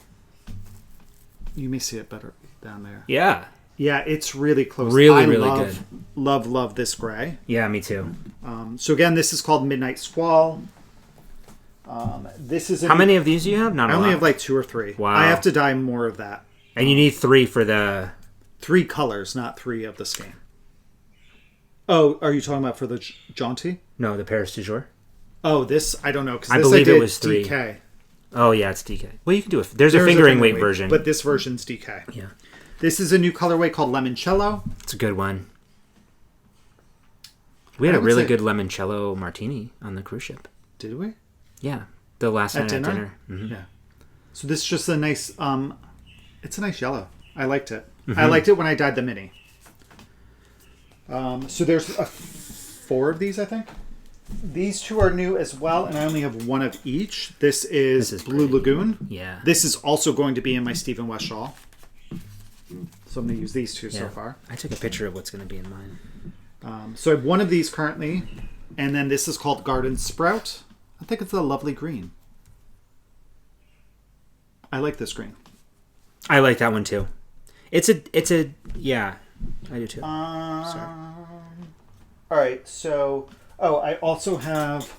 S1: you may see it better down there.
S2: Yeah.
S1: Yeah, it's really close.
S2: Really
S1: love,
S2: good.
S1: Love this gray.
S2: Yeah, me too.
S1: So again, this is called Midnight Squall. This is
S2: How many of these do you have? Not a
S1: I
S2: lot.
S1: only have like 2 or 3.
S2: Wow.
S1: I have to dye more of that.
S2: And you need 3 for the...
S1: 3 colors, not 3 of the Skein. Oh, are you talking about for the jaunty?
S2: No, the Paris du Jour.
S1: Oh, this I don't know because
S2: I
S1: this
S2: believe
S1: I did
S2: it was 3.
S1: DK.
S2: Oh yeah, it's DK. Well, you can do it. There's a fingering weight version,
S1: but this version's DK.
S2: Yeah,
S1: this is a new colorway called Limoncello.
S2: it's a good one. We had a really good limoncello martini on the cruise ship.
S1: Did we?
S2: Yeah, the last night at dinner. Mm-hmm.
S1: Yeah. So this is just a nice. It's a nice yellow. I liked it. Mm-hmm. I liked it when I dyed the mini. So there's 4 of these, I think. These 2 are new as well, and I only have 1 of each. This is Blue
S2: pretty.
S1: Lagoon.
S2: Yeah.
S1: This is also going to be in my Stephen West shawl. So I'm going to use these 2 so far.
S2: I took a picture of what's going to be in mine.
S1: So I have 1 of these currently, and then this is called Garden Sprout. I think it's a lovely green. I like this green.
S2: I like that one too. It's a yeah, I do too.
S1: Sorry. All right, so I also have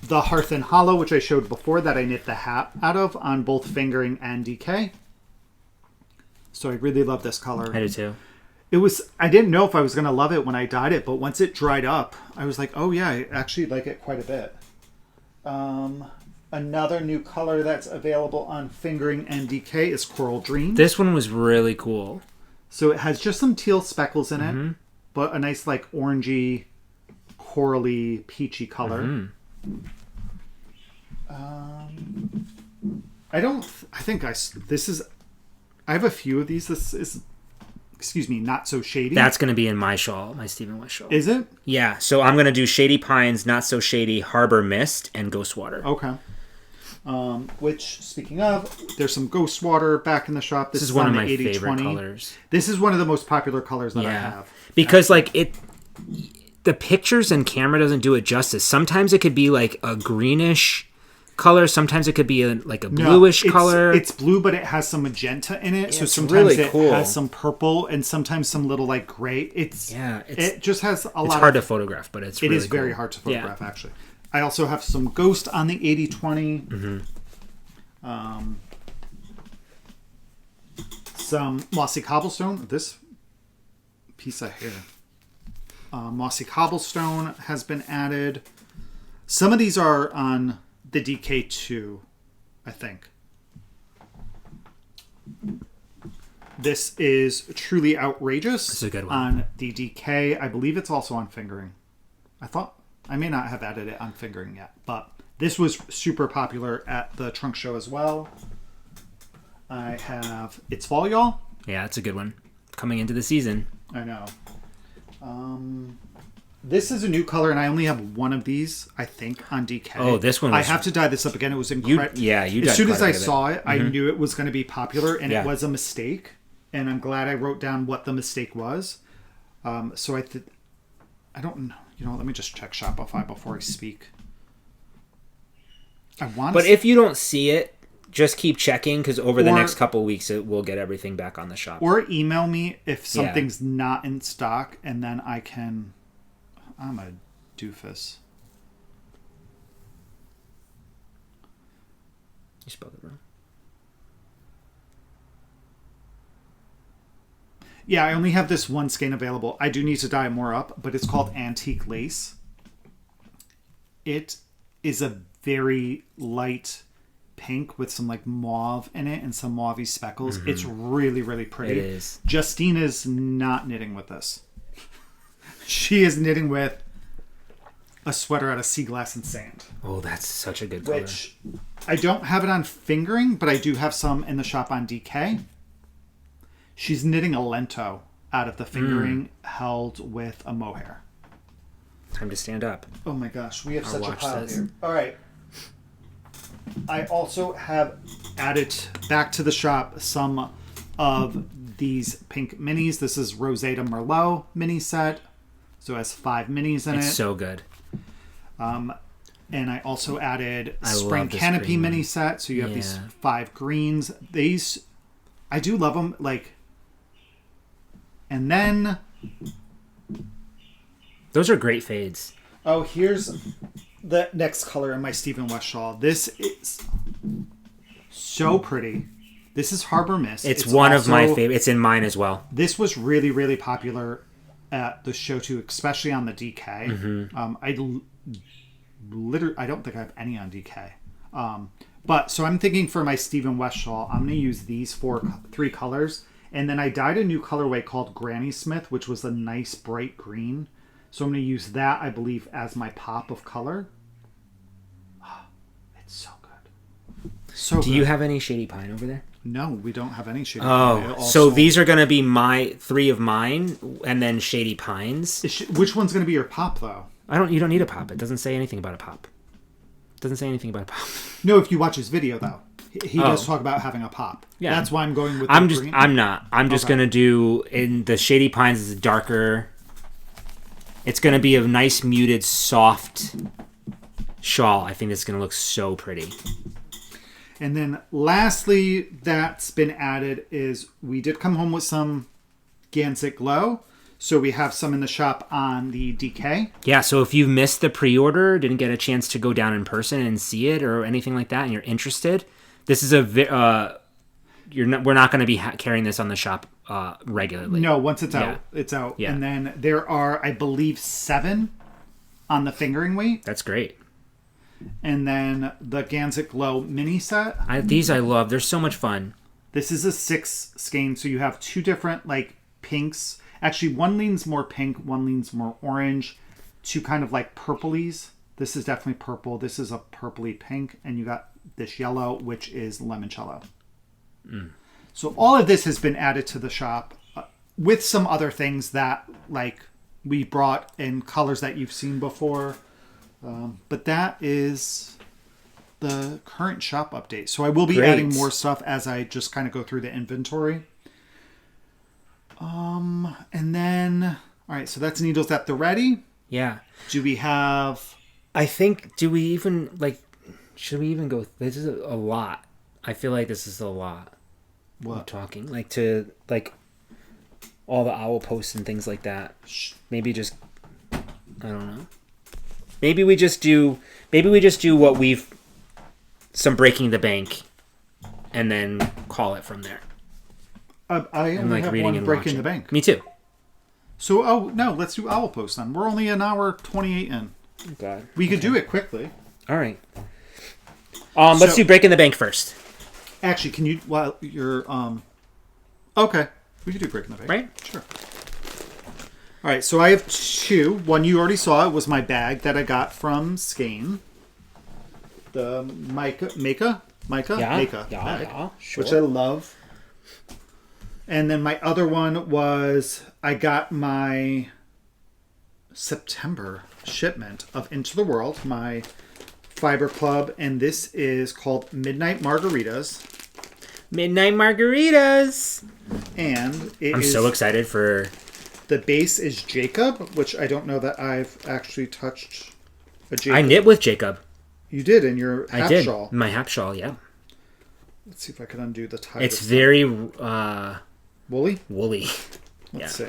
S1: the Hearth and Hollow, which I showed before that I knit the hat out of on both fingering and DK. So I really love this color.
S2: I do too.
S1: I didn't know if I was going to love it when I dyed it, but once it dried up, I was like, oh yeah, I actually like it quite a bit. Another new color that's available on fingering and DK is Coral Dream.
S2: This one was really cool.
S1: So it has just some teal speckles in it, but a nice like orangey, corally, peachy color.
S2: Mm-hmm.
S1: I have a few of these. This is, Not So Shady.
S2: That's going to be in my shawl, my Stephen West shawl.
S1: Is it?
S2: Yeah, so I'm going to do Shady Pines, Not So Shady, Harbor Mist, and Ghost Water.
S1: Okay. Which, speaking of, there's some Ghost Water back in the shop.
S2: This is one of my favorite colors.
S1: This is one of the most popular colors that I have.
S2: Because, the pictures and camera doesn't do it justice. Sometimes it could be like a greenish color. Sometimes it could be a bluish color.
S1: It's blue, but it has some magenta in it. So sometimes
S2: really
S1: it
S2: cool.
S1: has some purple and sometimes some little like gray. It just has a lot.
S2: It's hard to photograph, but it
S1: is very hard to photograph. Actually, I also have some Ghost on the 80/20. Some Mossy Cobblestone. This piece of hair. Mossy Cobblestone has been added. Some of these are on the DK2, I think. This is Truly Outrageous.
S2: This is a good one.
S1: On the DK. I believe it's also on fingering. I may not have added it on fingering yet, but this was super popular at the trunk show as well. I have It's Fall, Y'all.
S2: Yeah, it's a good one. Coming into the season.
S1: I know. This is a new color, and I only have 1 of these, I think, on DK.
S2: Oh, this one was...
S1: I have to dye this up again. It was incredible.
S2: you
S1: as soon as I saw it, I knew it was going to be popular, and it was a mistake. and I'm glad I wrote down what the mistake was. So I don't know. Let me just check Shopify before I speak.
S2: But if you don't see it, just keep checking, because over the next couple of weeks, we'll get everything back on the shop.
S1: Or email me if something's not in stock, and then I can... I'm a doofus.
S2: You spelled it wrong.
S1: Yeah, I only have this one skein available. I do need to dye more up, but it's called Antique Lace. It is a very light pink with some like mauve in it and some mauvey speckles. Mm-hmm. It's really, really pretty.
S2: It is.
S1: Justine is not knitting with this. She is knitting with a sweater out of sea glass and sand.
S2: Oh, that's such a good color.
S1: Which I don't have it on fingering, but I do have some in the shop on DK. She's knitting a lento out of the fingering held with a mohair.
S2: Time to stand up.
S1: Oh my gosh, we have such a pile here. All right. I also have added back to the shop some of these pink minis. This is Rosetta Merlot mini set. So it has 5 minis in it.
S2: It's so good.
S1: And I also added Spring Canopy mini set. So you have these 5 greens. These, I do love them. Like, and then...
S2: Those are great fades.
S1: Oh, here's the next color in my Stephen West shawl. This is so pretty. This is Harbor Mist.
S2: It's one of my favorites. It's in mine as well.
S1: This was really, really popular at the show too, especially on the DK. Mm-hmm. I don't think I have any on DK. But so I'm thinking for my Stephen West shawl, I'm going to use these 3 colors. And then I dyed a new colorway called Granny Smith, which was a nice bright green. So I'm going to use that, I believe, as my pop of color. Oh, it's so good. So
S2: Do you have any Shady Pine over there?
S1: No, we don't have any Shady
S2: Pine. Oh, so these are going to be my 3 of mine, and then Shady Pines.
S1: Which one's going to be your pop, though?
S2: You don't need a pop. It doesn't say anything about a pop. It doesn't say anything about a pop.
S1: No, if you watch his video, though. He does talk about having a pop. Yeah. That's why I'm going with green.
S2: I'm not. I'm just going to do, in the Shady Pines is darker. It's going to be a nice muted, soft shawl. I think it's going to look so pretty.
S1: And then lastly, that's been added is we did come home with some Gansett Glow. So we have some in the shop on the DK.
S2: Yeah, so if you've missed the pre-order, didn't get a chance to go down in person and see it or anything like that, and you're interested, this is we're not going to be carrying this on the shop regularly.
S1: No, once it's out, it's out. Yeah. And then there are, I believe, 7 on the fingering weight.
S2: That's great.
S1: And then the Gansett Glow mini set.
S2: These I love. They're so much fun.
S1: This is a 6 skein, so you have 2 different like pinks. Actually, one leans more pink, one leans more orange. 2 kind of like purplies. This is definitely purple. This is a purpley pink, and you got this yellow, which is limoncello. So all of this has been added to the shop with some other things that like we brought in colors that you've seen before. But that is the current shop update. So I will be adding more stuff as I just kind of go through the inventory. And then, all right, so that's needles at the ready.
S2: Yeah.
S1: Do we have...
S2: I think, should we even go... This is a lot. I feel like this is a lot.
S1: What?
S2: I'm talking. Like all the owl posts and things like that. Maybe just... I don't know. Maybe we just do what we've... Some breaking the bank. And then call it from there.
S1: I only have one breaking the bank.
S2: Me too.
S1: So, let's do owl post then. We're only an hour 28 in.
S2: Oh, God.
S1: We could do it quickly.
S2: All right. Let's do breaking the bank first.
S1: Actually, can you, while you're, okay. We could do breaking the bank.
S2: Right?
S1: Sure. All right, so I have 2. One you already saw. It was my bag that I got from Skein. The Mica bag,
S2: sure.
S1: which I love. And then my other one was I got my September shipment of Into the World, my Fiber Club, and this is called Midnight Margaritas.
S2: Midnight Margaritas.
S1: And
S2: I'm so excited for...
S1: The base is Jacob, which I don't know that I've actually touched a Jacob.
S2: I knit with Jacob.
S1: You did in your hap shawl.
S2: My hap shawl, yeah.
S1: Let's see if I can undo the tie.
S2: It's very...
S1: woolly?
S2: Woolly.
S1: Let's see.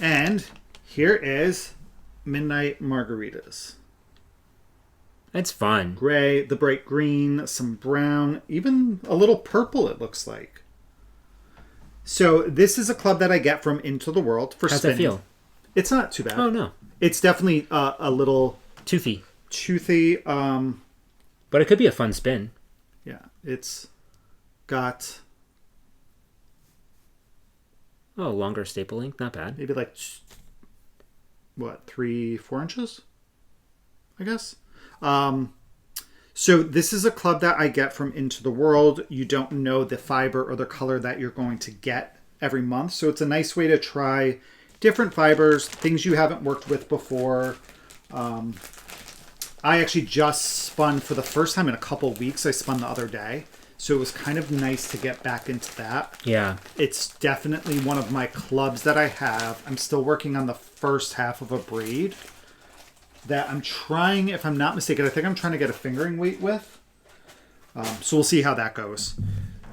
S1: And here is Midnight Margaritas.
S2: That's fun.
S1: Gray, the bright green, some brown, even a little purple it looks like. So this is a club that I get from Into the World for
S2: How's
S1: spinning.
S2: that feel?
S1: It's not too bad.
S2: Oh, no.
S1: It's definitely a little...
S2: Toothy.
S1: But
S2: it could be a fun spin.
S1: Yeah, it's got...
S2: Oh, longer stapling. Not bad.
S1: Maybe like, 3-4 inches? I guess. So this is a club that I get from Into the World. You don't know the fiber or the color that you're going to get every month. So it's a nice way to try different fibers, things you haven't worked with before. I actually just spun for the first time in a couple weeks. I spun the other day. So it was kind of nice to get back into that.
S2: Yeah.
S1: It's definitely one of my clubs that I have. I'm still working on the first half of a braid that I'm trying, if I'm not mistaken, I think I'm trying to get a fingering weight with. So we'll see how that goes.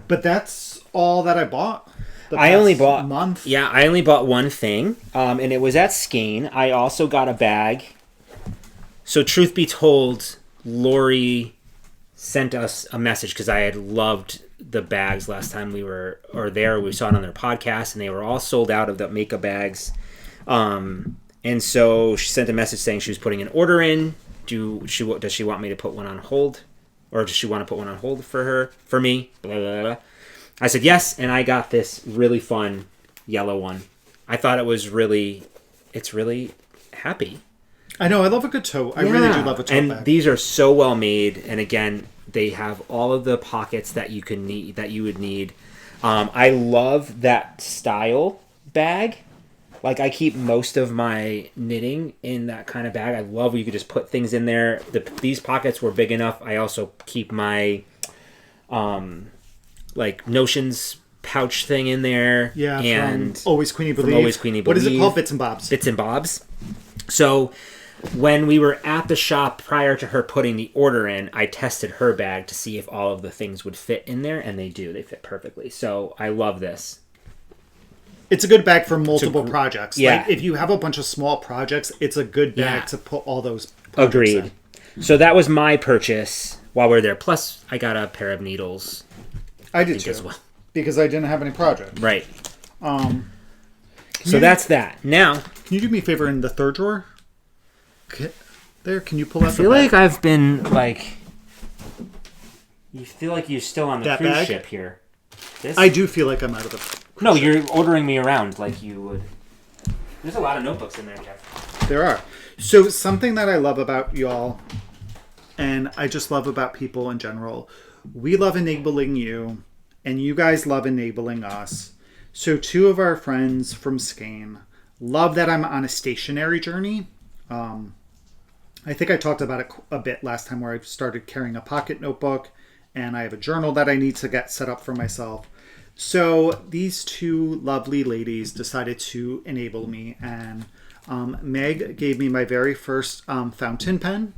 S1: But that's all that I bought.
S2: I only bought one thing, and it was at Skein. I also got a bag. So truth be told, Lori sent us a message because I had loved the bags last time we were there. We saw it on their podcast, and they were all sold out of the makeup bags. And so she sent a message saying she was putting an order in. Does she want me to put one on hold? Or does she want to put one on hold for me? Blah, blah, blah. I said yes, and I got this really fun yellow one. I thought it's really happy.
S1: I know, I love a good tote. I really do love a tote bag.
S2: And these are so well made, and again, they have all of the pockets that you would need. I love that style bag. Like, I keep most of my knitting in that kind of bag. I love where you could just put things in there. These pockets were big enough. I also keep my Notions pouch thing in there.
S1: Yeah,
S2: and
S1: from Always Queenie Believe. What is it called? Bits and Bobs.
S2: Bits and Bobs. So when we were at the shop prior to her putting the order in, I tested her bag to see if all of the things would fit in there, and they do. They fit perfectly. So I love this.
S1: It's a good bag for multiple projects.
S2: Yeah.
S1: Like, if you have a bunch of small projects, it's a good bag to put all those projects
S2: Agreed.
S1: in.
S2: So that was my purchase while we were there. Plus, I got a pair of needles.
S1: I did too.
S2: As well.
S1: Because I didn't have any projects.
S2: Right. So that's that. Now,
S1: can you do me a favor in the third drawer? There, can you pull out
S2: I feel like I've been, you feel like you're still on the cruise ship here. This?
S1: I do feel like I'm out of the...
S2: No, you're ordering me around like you would. There's a lot of notebooks in there, Jeff.
S1: There are. So something that I love about y'all, and I just love about people in general, we love enabling you, and you guys love enabling us. So two of our friends from Skein love that I'm on a stationary journey. I think I talked about it a bit last time where I started carrying a pocket notebook, and I have a journal that I need to get set up for myself. So these two lovely ladies decided to enable me, and Meg gave me my very first fountain pen,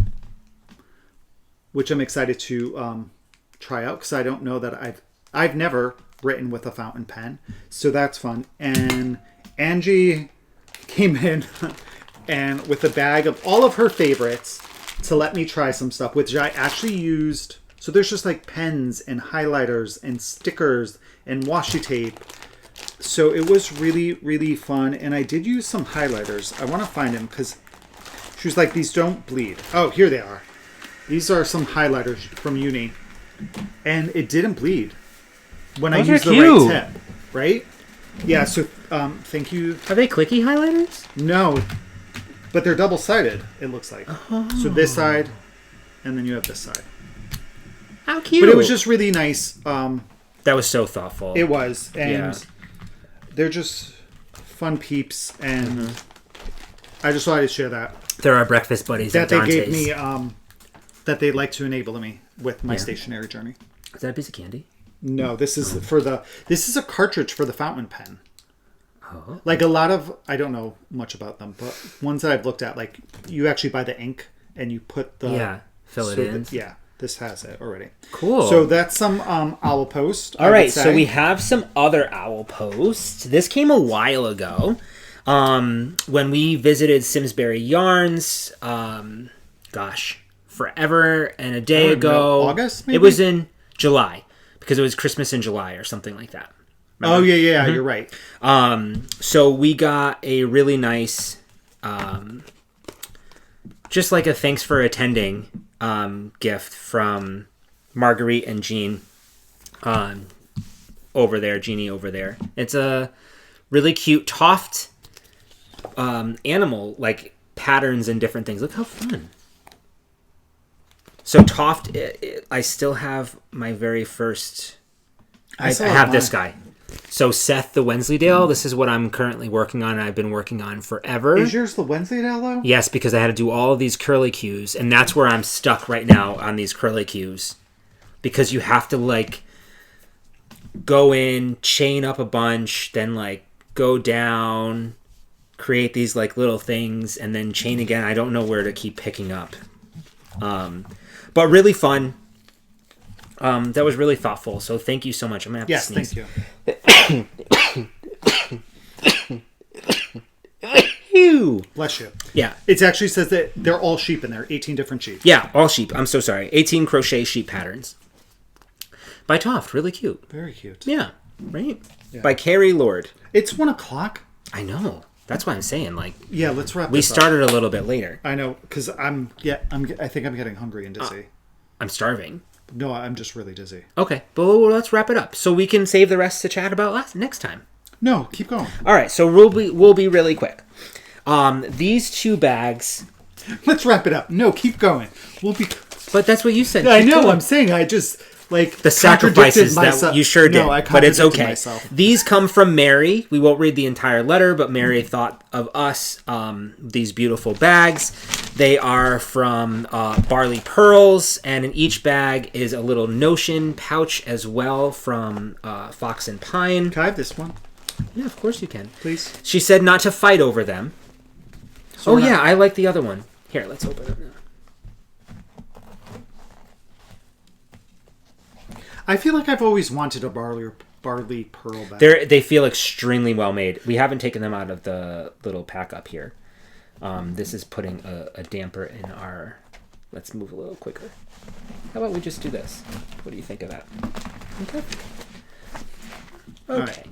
S1: which I'm excited to try out because I don't know that I've never written with a fountain pen, so that's fun. And Angie came in and with a bag of all of her favorites to let me try some stuff, which I actually used. So there's just like pens and highlighters and stickers and washi tape. So it was really, really fun. And I did use some highlighters. I want to find them because she was like, these don't bleed. Oh, here they are. These are some highlighters from uni. And it didn't bleed when I used the right tip. Right? Yeah, so thank you.
S2: Are they clicky highlighters?
S1: No, but they're double-sided, it looks like. Oh. So this side, and then you have this side.
S2: How cute.
S1: But it was just really nice.
S2: That was so thoughtful.
S1: It was. And they're just fun peeps. And I just wanted to share that.
S2: They're our breakfast buddies
S1: that they gave me that they'd like to enable me with my stationary journey.
S2: Is that a piece of candy?
S1: No, this is this is a cartridge for the fountain pen.
S2: Oh.
S1: Like a lot of, I don't know much about them, but ones that I've looked at, like you actually buy the ink and you put the
S2: fill it in.
S1: Yeah, this has it already.
S2: Cool.
S1: So that's some owl post.
S2: All right, so we have some other owl posts. This came a while ago when we visited Simsbury Yarns. Forever and a day ago.
S1: August, maybe?
S2: It was in July because it was Christmas in July or something like that. Remember?
S1: Oh, yeah, you're right.
S2: So we got a really nice, just like a thanks for attending gift from Marguerite and Jean over there, Jeannie over there. It's a really cute Toft animal, like patterns and different things. Look how fun. So Toft, I still have my very first... I have this guy. So Seth the Wensleydale, this is what I'm currently working on, and I've been working on forever.
S1: Is yours the Wensleydale, though?
S2: Yes, because I had to do all of these curly cues, and that's where I'm stuck right now on these curly cues. Because you have to, like, go in, chain up a bunch, then, like, go down, create these, like, little things, and then chain again. I don't know where to keep picking up. But really fun. That was really thoughtful. So thank you so much. I'm gonna have to sneeze.
S1: Thank you. Bless you.
S2: Yeah.
S1: It actually says that they're all sheep in there. 18 different sheep.
S2: Yeah, all sheep. I'm so sorry. 18 crochet sheep patterns. By Toft. Really cute.
S1: Very cute.
S2: Yeah. Right? Yeah. By Carrie Lord.
S1: It's 1:00.
S2: I know. That's why I'm saying, like...
S1: Yeah, let's wrap this up.
S2: We started a little bit later.
S1: I know, because I think I'm getting hungry and dizzy.
S2: I'm starving.
S1: No, I'm just really dizzy.
S2: Okay, but let's wrap it up so we can save the rest to chat about next time.
S1: No, keep going.
S2: All right, so we'll be really quick. These 2 bags.
S1: Let's wrap it up. No, keep going. We'll be.
S2: But that's what you said.
S1: I know. Going. I'm saying I just
S2: the sacrifices that you sure did. No, but it's okay.
S1: Myself.
S2: These come from Mary. We won't read the entire letter, but Mary thought of us. These beautiful bags. They are from Barley Pearls, and in each bag is a little Notion pouch as well from Fox and Pine.
S1: Can I have this one?
S2: Yeah, of course you can.
S1: Please.
S2: She said not to fight over them. So I like the other one. Here, let's open it now.
S1: I feel like I've always wanted a barley pearl bag.
S2: They feel extremely well made. We haven't taken them out of the little pack up here. This is putting a damper in our... Let's move a little quicker. How about we just do this? What do you think of that? Okay.
S1: Right.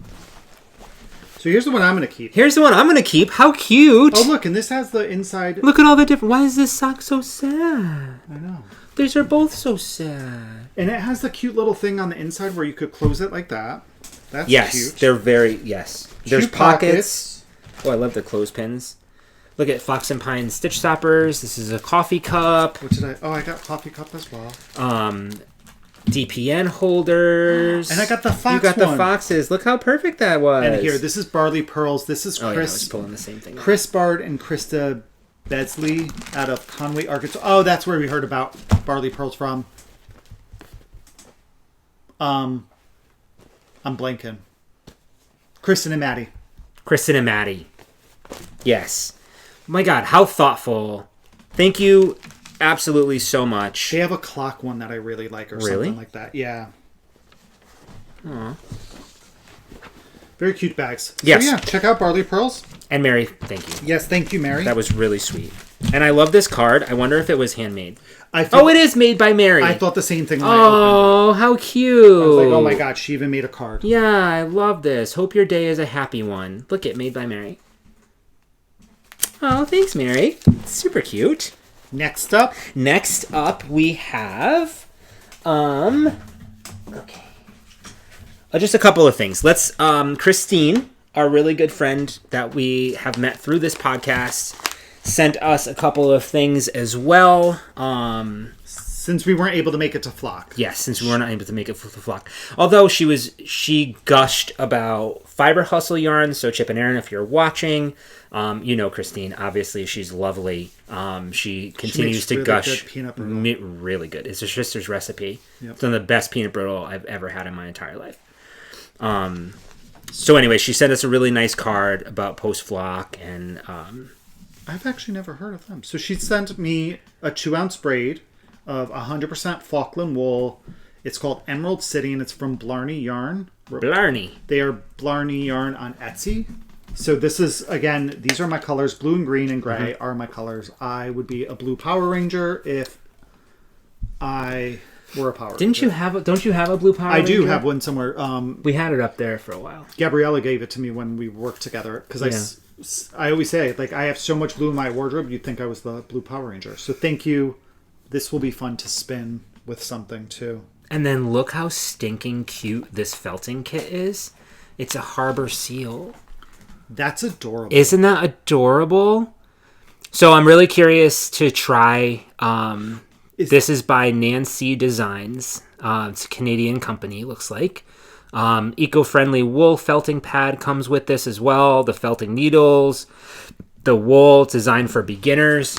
S1: So here's the one I'm going to keep.
S2: How cute!
S1: Oh, look, and this has the inside...
S2: Look at all the different... Why is this sock so sad?
S1: I know.
S2: These are both so sad.
S1: And it has the cute little thing on the inside where you could close it like that. That's cute.
S2: They're very... Yes. There's pockets. Oh, I love the clothespins. Look at Fox and Pine stitch stoppers. This is a coffee cup.
S1: What did I... Oh, I got coffee cup as well.
S2: DPN holders.
S1: And I got the fox one.
S2: You got the foxes. Look how perfect that was.
S1: And here, this is Barley Pearls. This is Chris...
S2: Oh, yeah, I was pulling the same thing.
S1: Chris Bard and Krista Besley out of Conway, Arkansas. Oh, that's where we heard about Barley Pearls from. I'm blanking. Kristen and Maddie.
S2: Yes. My God, how thoughtful. Thank you absolutely so much.
S1: They have a clock one that I really like or something like that. Yeah.
S2: Aww.
S1: Very cute bags.
S2: Yes.
S1: So yeah, check out Barley Pearls.
S2: And Mary, thank you.
S1: Yes, thank you, Mary.
S2: That was really sweet. And I love this card. I wonder if it was handmade. It is made by Mary.
S1: I thought the same thing when I opened it.
S2: How cute.
S1: I was like, oh my God, she even made a card.
S2: Yeah, I love this. Hope your day is a happy one. Look it, made by Mary. Oh, thanks, Mary. Super cute.
S1: Next up,
S2: we have just a couple of things. Let's Christine, our really good friend that we have met through this podcast, sent us a couple of things as well.
S1: Since we weren't able to make it to Flock.
S2: Yes, since we were not able to make it to Flock. Although she gushed about Fiber Hustle yarns. So Chip and Aaron, if you're watching, Christine. Obviously, she's lovely. She continues to
S1: really
S2: gush.
S1: Good peanut brittle.
S2: Really good. It's her sister's recipe.
S1: Yep.
S2: It's one of the best peanut brittle I've ever had in my entire life. So anyway, she sent us a really nice card about Post Flock, and
S1: I've actually never heard of them. So she sent me a 2-ounce braid of 100% Falkland wool. It's called Emerald City, and it's from Blarney Yarn.
S2: Blarney.
S1: They are Blarney Yarn on Etsy. So this is, again, these are my colors. Blue and green and gray are my colors. I would be a blue Power Ranger if I were a Power Ranger.
S2: Don't you have a blue Power Ranger?
S1: I do have one somewhere.
S2: We had it up there for a while.
S1: Gabriella gave it to me when we worked together. Because I always say, like, I have so much blue in my wardrobe, you'd think I was the blue Power Ranger. So thank you. This will be fun to spin with something, too.
S2: And then look how stinking cute this felting kit is. It's a harbor seal.
S1: That's adorable.
S2: Isn't that adorable? So I'm really curious to try. This is by Nancy Designs. It's a Canadian company, looks like. Eco-friendly wool felting pad comes with this as well. The felting needles. The wool designed for beginners.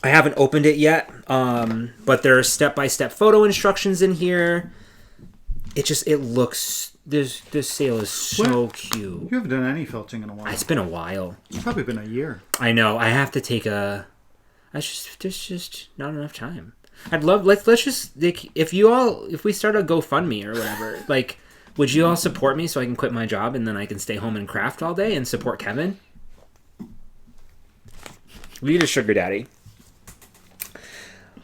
S2: I haven't opened it yet, but there are step-by-step photo instructions in here. It looks... This sale is so cute.
S1: You haven't done any felting in a while.
S2: It's been a while.
S1: It's probably been a year.
S2: I know. I have to take a... There's just not enough time. I'd love... Let's just... Like, if we start a GoFundMe or whatever, like, would you all support me so I can quit my job and then I can stay home and craft all day and support Kevin? We need a sugar daddy.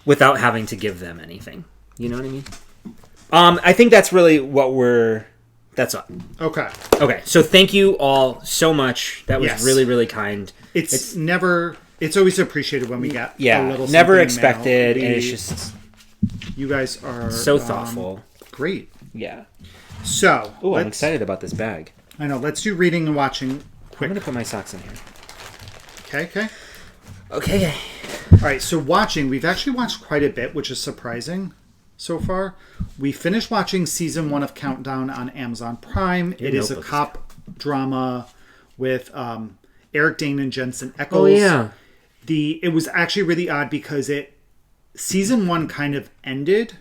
S2: Without having to give them anything. You know what I mean? I think that's really what that's all.
S1: Okay.
S2: Okay. So thank you all so much. That was really, really kind.
S1: It's always appreciated when we get a little
S2: never
S1: something
S2: expected,
S1: in the mail.
S2: and it's just
S1: you guys are
S2: so thoughtful.
S1: Great.
S2: Yeah.
S1: So,
S2: I'm excited about this bag.
S1: I know. Let's do reading and watching quick.
S2: I'm gonna put my socks in here. Okay.
S1: All right. So watching, we've actually watched quite a bit, which is surprising. So far, we finished watching season 1 of Countdown on Amazon Prime. It is a cop drama with Eric Dane and Jensen Ackles.
S2: Oh yeah.
S1: It was actually really odd because season 1 kind of ended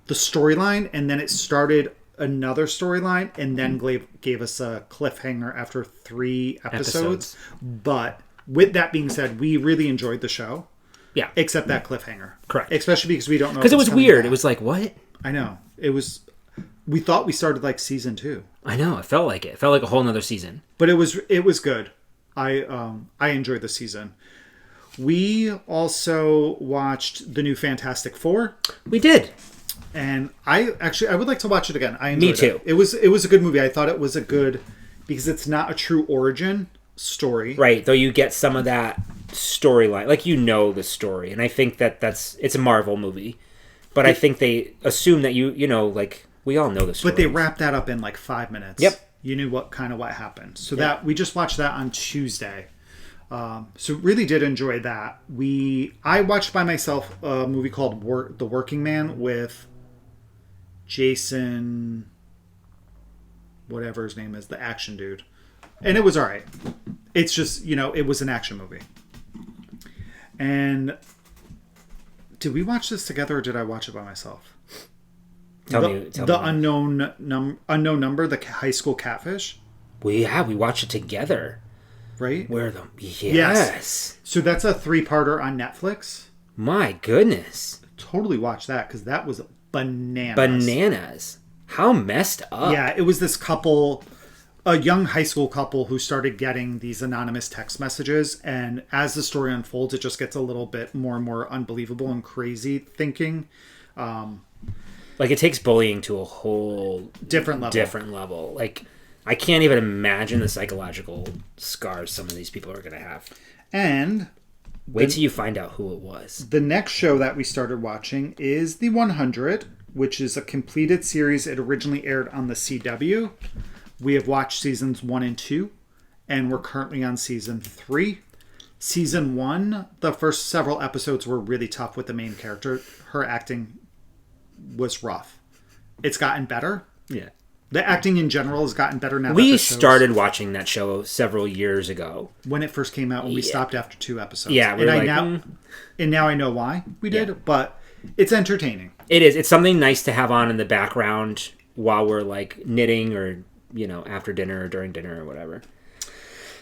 S1: the storyline, and then it started another storyline, and then gave us a cliffhanger after 3 episodes. But with that being said, we really enjoyed the show.
S2: Yeah.
S1: Except that cliffhanger.
S2: Correct.
S1: Especially because we don't know.
S2: Because it was weird. Back. It was like, what?
S1: I know. We thought we started like season 2.
S2: I know. It felt like it. It felt like a whole nother season.
S1: But it was good. I enjoyed the season. We also watched the new Fantastic Four.
S2: We did.
S1: And I would like to watch it again. I enjoyed
S2: Me too.
S1: It was a good movie. I thought it was because it's not a true origin story.
S2: Right. Though you get some of that storyline, like the story, and I think it's a Marvel movie, but I think they assume that like we all know the story.
S1: But they wrapped that up in like 5 minutes.
S2: Yep.
S1: You knew what happened. So that we just watched that on Tuesday. So really did enjoy that. I watched by myself a movie called The Working Man with Jason, whatever his name is, the action dude, and it was all right. It's just it was an action movie. And did we watch this together or did I watch it by myself?
S2: Tell me.
S1: Unknown Number, the high school catfish.
S2: We watched it together.
S1: Right?
S2: Yes.
S1: So that's a 3-parter on Netflix.
S2: My goodness.
S1: Totally watch that because that was
S2: bananas. How messed up.
S1: Yeah, it was this couple, a young high school couple who started getting these anonymous text messages, and as the story unfolds, it just gets a little bit more and more unbelievable and crazy thinking.
S2: Like, it takes bullying to a whole
S1: different
S2: level. Like, I can't even imagine the psychological scars some of these people are going to have.
S1: And
S2: wait till you find out who it was.
S1: The next show that we started watching is The 100, which is a completed series. It originally aired on the CW. We have watched seasons 1 and 2, and we're currently on season 3. Season 1, the first several episodes were really tough with the main character. Her acting was rough. It's gotten better.
S2: Yeah.
S1: The acting in general has gotten better now.
S2: We started watching that show several years ago.
S1: When it first came out, we stopped after 2 episodes.
S2: Yeah,
S1: and now I know why we did, but it's entertaining.
S2: It is. It's something nice to have on in the background while we're like knitting or, after dinner or during dinner or whatever.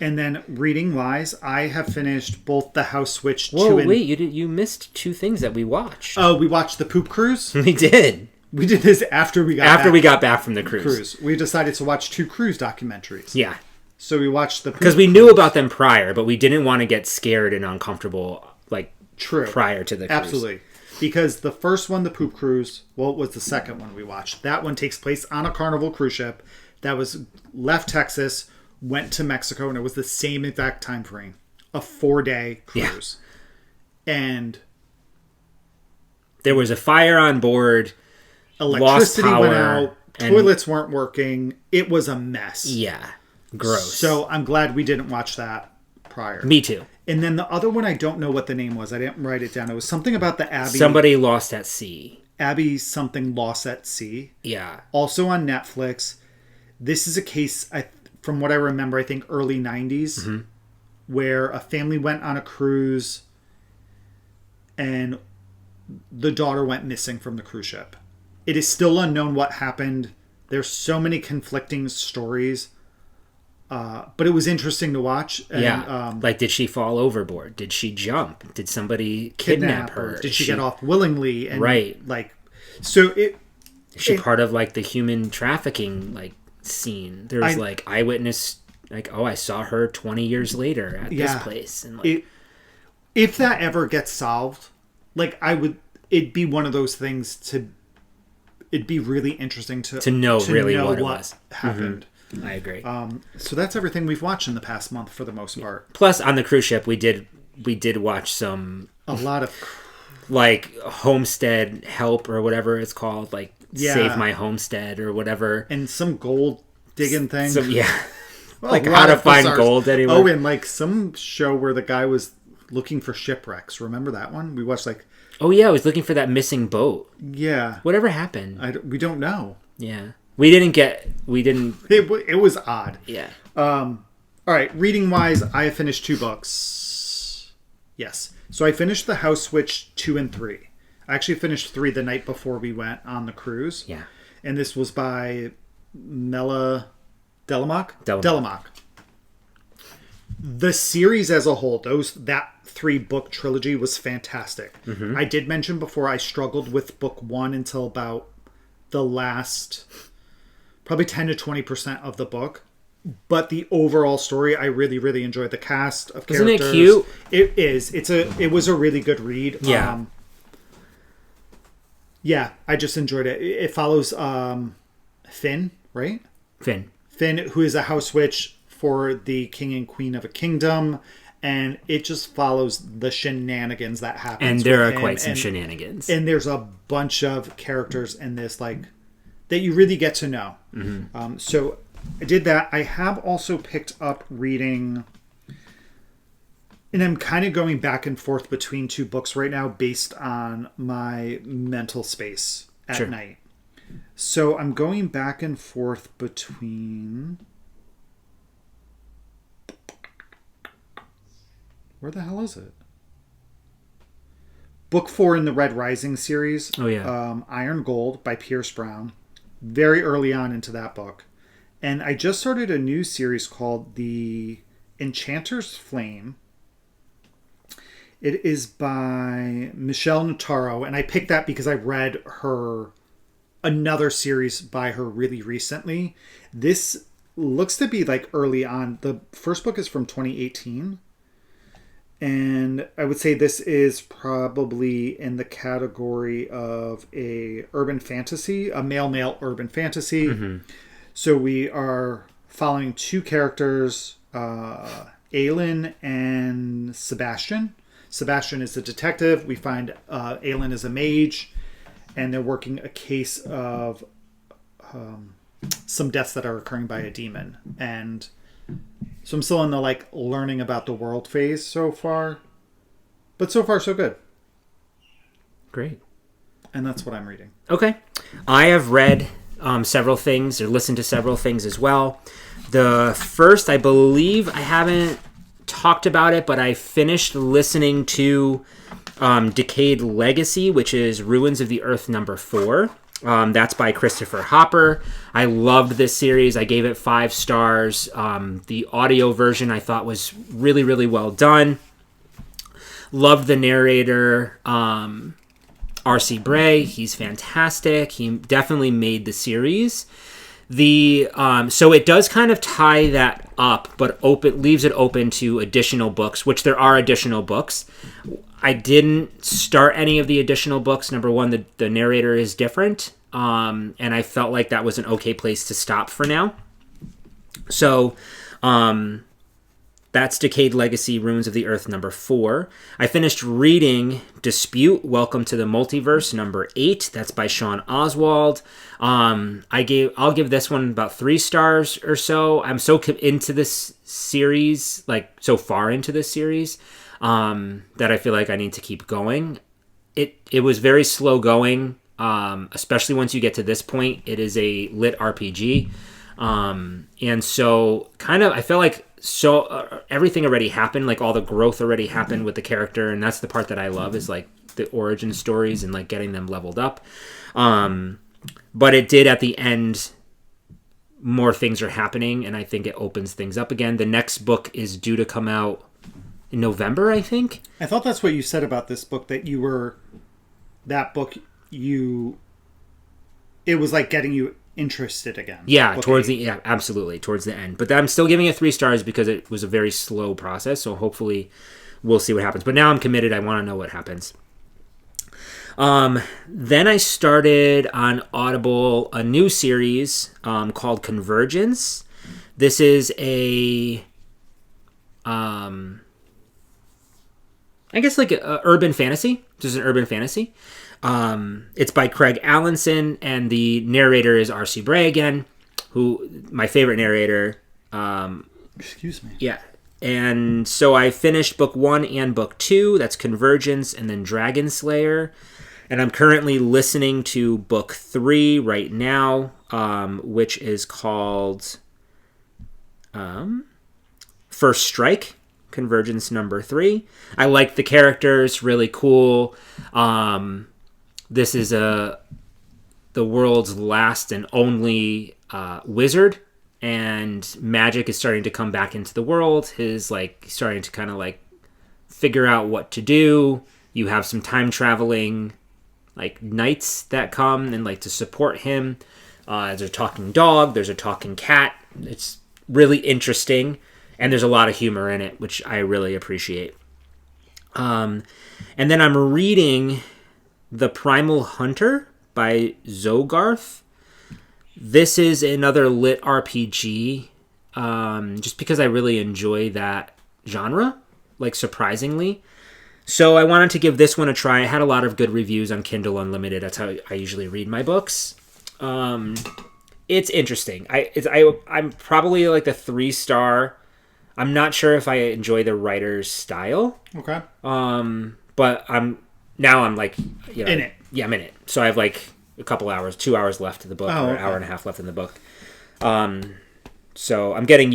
S1: And then reading-wise, I have finished both the House Switch 2
S2: Whoa, wait, you missed 2 things that we watched.
S1: Oh, we watched the Poop Cruise?
S2: We did.
S1: We did this after we got
S2: back from the cruise.
S1: We decided to watch 2 cruise documentaries.
S2: Yeah.
S1: So we watched the...
S2: Because we knew about them prior, but we didn't want to get scared and uncomfortable, prior to the cruise.
S1: Absolutely. Because the first one, the Poop Cruise, it was the second one we watched. That one takes place on a Carnival cruise ship that was left Texas, went to Mexico, and it was the same exact time frame. A 4-day cruise. Yeah. And
S2: there was a fire on board.
S1: Electricity went out. Toilets weren't working. It was a mess.
S2: Yeah. Gross.
S1: So I'm glad we didn't watch that prior.
S2: Me too.
S1: And then the other one, I don't know what the name was. I didn't write it down. It was something about the Abbey.
S2: Somebody lost at sea.
S1: Abbey something lost at sea.
S2: Yeah.
S1: Also on Netflix. This is a case, from what I remember, I think early 90s, where a family went on a cruise and the daughter went missing from the cruise ship. It is still unknown what happened. There's so many conflicting stories. But it was interesting to watch. And,
S2: yeah. Did she fall overboard? Did she jump? Did somebody kidnap her?
S1: Did she get off willingly? And,
S2: right.
S1: So
S2: is she part of the human trafficking scene? There's eyewitness I saw her 20 years later at this place. And
S1: if that ever gets solved, it'd be one of those things it'd be really interesting to know what happened.
S2: Mm-hmm. I agree.
S1: So that's everything we've watched in the past month for the most part.
S2: Plus, on the cruise ship, we did watch a lot of homestead help or whatever it's called, Save My Homestead or whatever,
S1: and some gold digging things.
S2: Well, how to find gold anywhere.
S1: Oh, and some show where the guy was looking for shipwrecks. Remember that one? We watched
S2: Oh yeah, I was looking for that missing boat.
S1: Yeah.
S2: Whatever happened?
S1: We don't know.
S2: Yeah. We didn't.
S1: It was odd.
S2: Yeah.
S1: All right. Reading wise, I have finished 2 books. Yes. So I finished the House Switch 2 and 3. I actually finished 3 the night before we went on the cruise.
S2: Yeah.
S1: And this was by Mela Delamock. The series as a whole, that 3-book trilogy was fantastic. Mm-hmm. I did mention before I struggled with book 1 until about the last probably 10 to 20% of the book. But the overall story, I really, really enjoyed the cast of characters.
S2: Isn't it cute?
S1: It is. It was a really good read.
S2: Yeah.
S1: Yeah, I just enjoyed it. It follows Finn, right?
S2: Finn,
S1: who is a house witch for the king and queen of a kingdom, and it just follows the shenanigans that happen.
S2: And there are quite some shenanigans.
S1: And there's a bunch of characters in this, that you really get to know. Mm-hmm. So I did that. I have also picked up reading, and I'm kind of going back and forth between 2 books right now based on my mental space at night. So I'm going back and forth between... Where the hell is it? Book 4 in the Red Rising series.
S2: Oh, yeah.
S1: Iron Gold by Pierce Brown. Very early on into that book. And I just started a new series called The Enchanter's Flame. It is by Michelle Notaro. And I picked that because I read another series by her really recently. This looks to be early on. The first book is from 2018. And I would say this is probably in the category of a urban fantasy, a male urban fantasy. Mm-hmm. So we are following 2 characters, Aylin and Sebastian. Sebastian is a detective. We find Aylin is a mage, and they're working a case of some deaths that are occurring by a demon. And So I'm still in the like learning about the world phase so far. But so far so good.
S2: Great.
S1: And that's what I'm reading.
S2: Okay. I have read several things or listened to several things as well. The first, I believe, I haven't talked about it, but I finished listening to Decayed Legacy, which is Ruins of the Earth #4. That's by Christopher Hopper. I loved this series. I gave it 5 stars. The audio version I thought was really, really well done. Loved the narrator, R.C. Bray. He's fantastic. He definitely made the series. So it does kind of tie that up, but leaves it open to additional books, which there are additional books. I didn't start any of the additional books. Number one, the narrator is different, and I felt like that was an okay place to stop for now. So that's Decayed Legacy, Ruins of the Earth #4. I finished reading Dispute, Welcome to the Multiverse #8. That's by Sean Oswald. I'll give this one about 3 stars or so. I'm so into this series, like so far into this series, that I feel like I need to keep going. It was very slow going, especially once you get to this point. It is a lit RPG. And so kind of, I feel like everything already happened, like all the growth already happened with the character. And that's the part that I love is like the origin stories and like getting them leveled up. But it did at the end, more things are happening and I think it opens things up again. The next book is due to come out in November, I think.
S1: I thought that's what you said about this book, that it was like getting you interested again.
S2: Yeah, absolutely, towards the end. But I'm still giving it 3 stars because it was a very slow process, so hopefully we'll see what happens. But now I'm committed. I want to know what happens. Then I started on Audible a new series called Convergence. This is I guess like a urban fantasy. This is an urban fantasy. It's by Craig Alanson, and the narrator is R.C. Bray again, who my favorite narrator.
S1: Excuse me.
S2: Yeah. And so I finished book 1 and book 2. That's Convergence, and then Dragon Slayer. And I'm currently listening to book 3 right now, which is called First Strike. Convergence #3. I like the characters, really cool. This is the world's last and only wizard, and magic is starting to come back into the world. He's starting to kind of like figure out what to do. You have some time traveling like knights that come and like to support him. There's a talking dog, there's a talking cat. It's really interesting. And there's a lot of humor in it, which I really appreciate. And then I'm reading The Primal Hunter by Zogarth. This is another lit RPG, just because I really enjoy that genre, like surprisingly. So I wanted to give this one a try. I had a lot of good reviews on Kindle Unlimited. That's how I usually read my books. It's interesting. I'm probably like a 3-star. I'm not sure if I enjoy the writer's style.
S1: Okay.
S2: But I'm like, you know,
S1: in it.
S2: Yeah, I'm in it. So I have like a couple hours, 2 hours left of the book, or an hour and a half left in the book. So I'm getting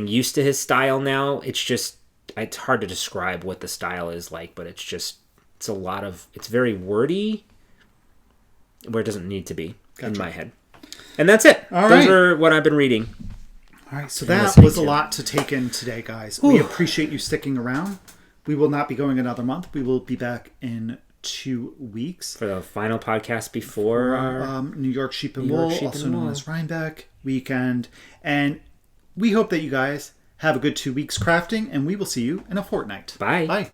S2: used to his style now. It's hard to describe what the style is like, but it's very wordy where it doesn't need to be. Gotcha. In my head. And that's it. Those are what I've been reading.
S1: All right, so that was a lot to take in today, guys. Ooh. We appreciate you sticking around. We will not be going another month. We will be back in 2 weeks.
S2: For the final podcast before our
S1: New York Sheep and Wool, also known as Rhinebeck weekend. And we hope that you guys have a good 2 weeks crafting, and we will see you in a fortnight.
S2: Bye.
S1: Bye.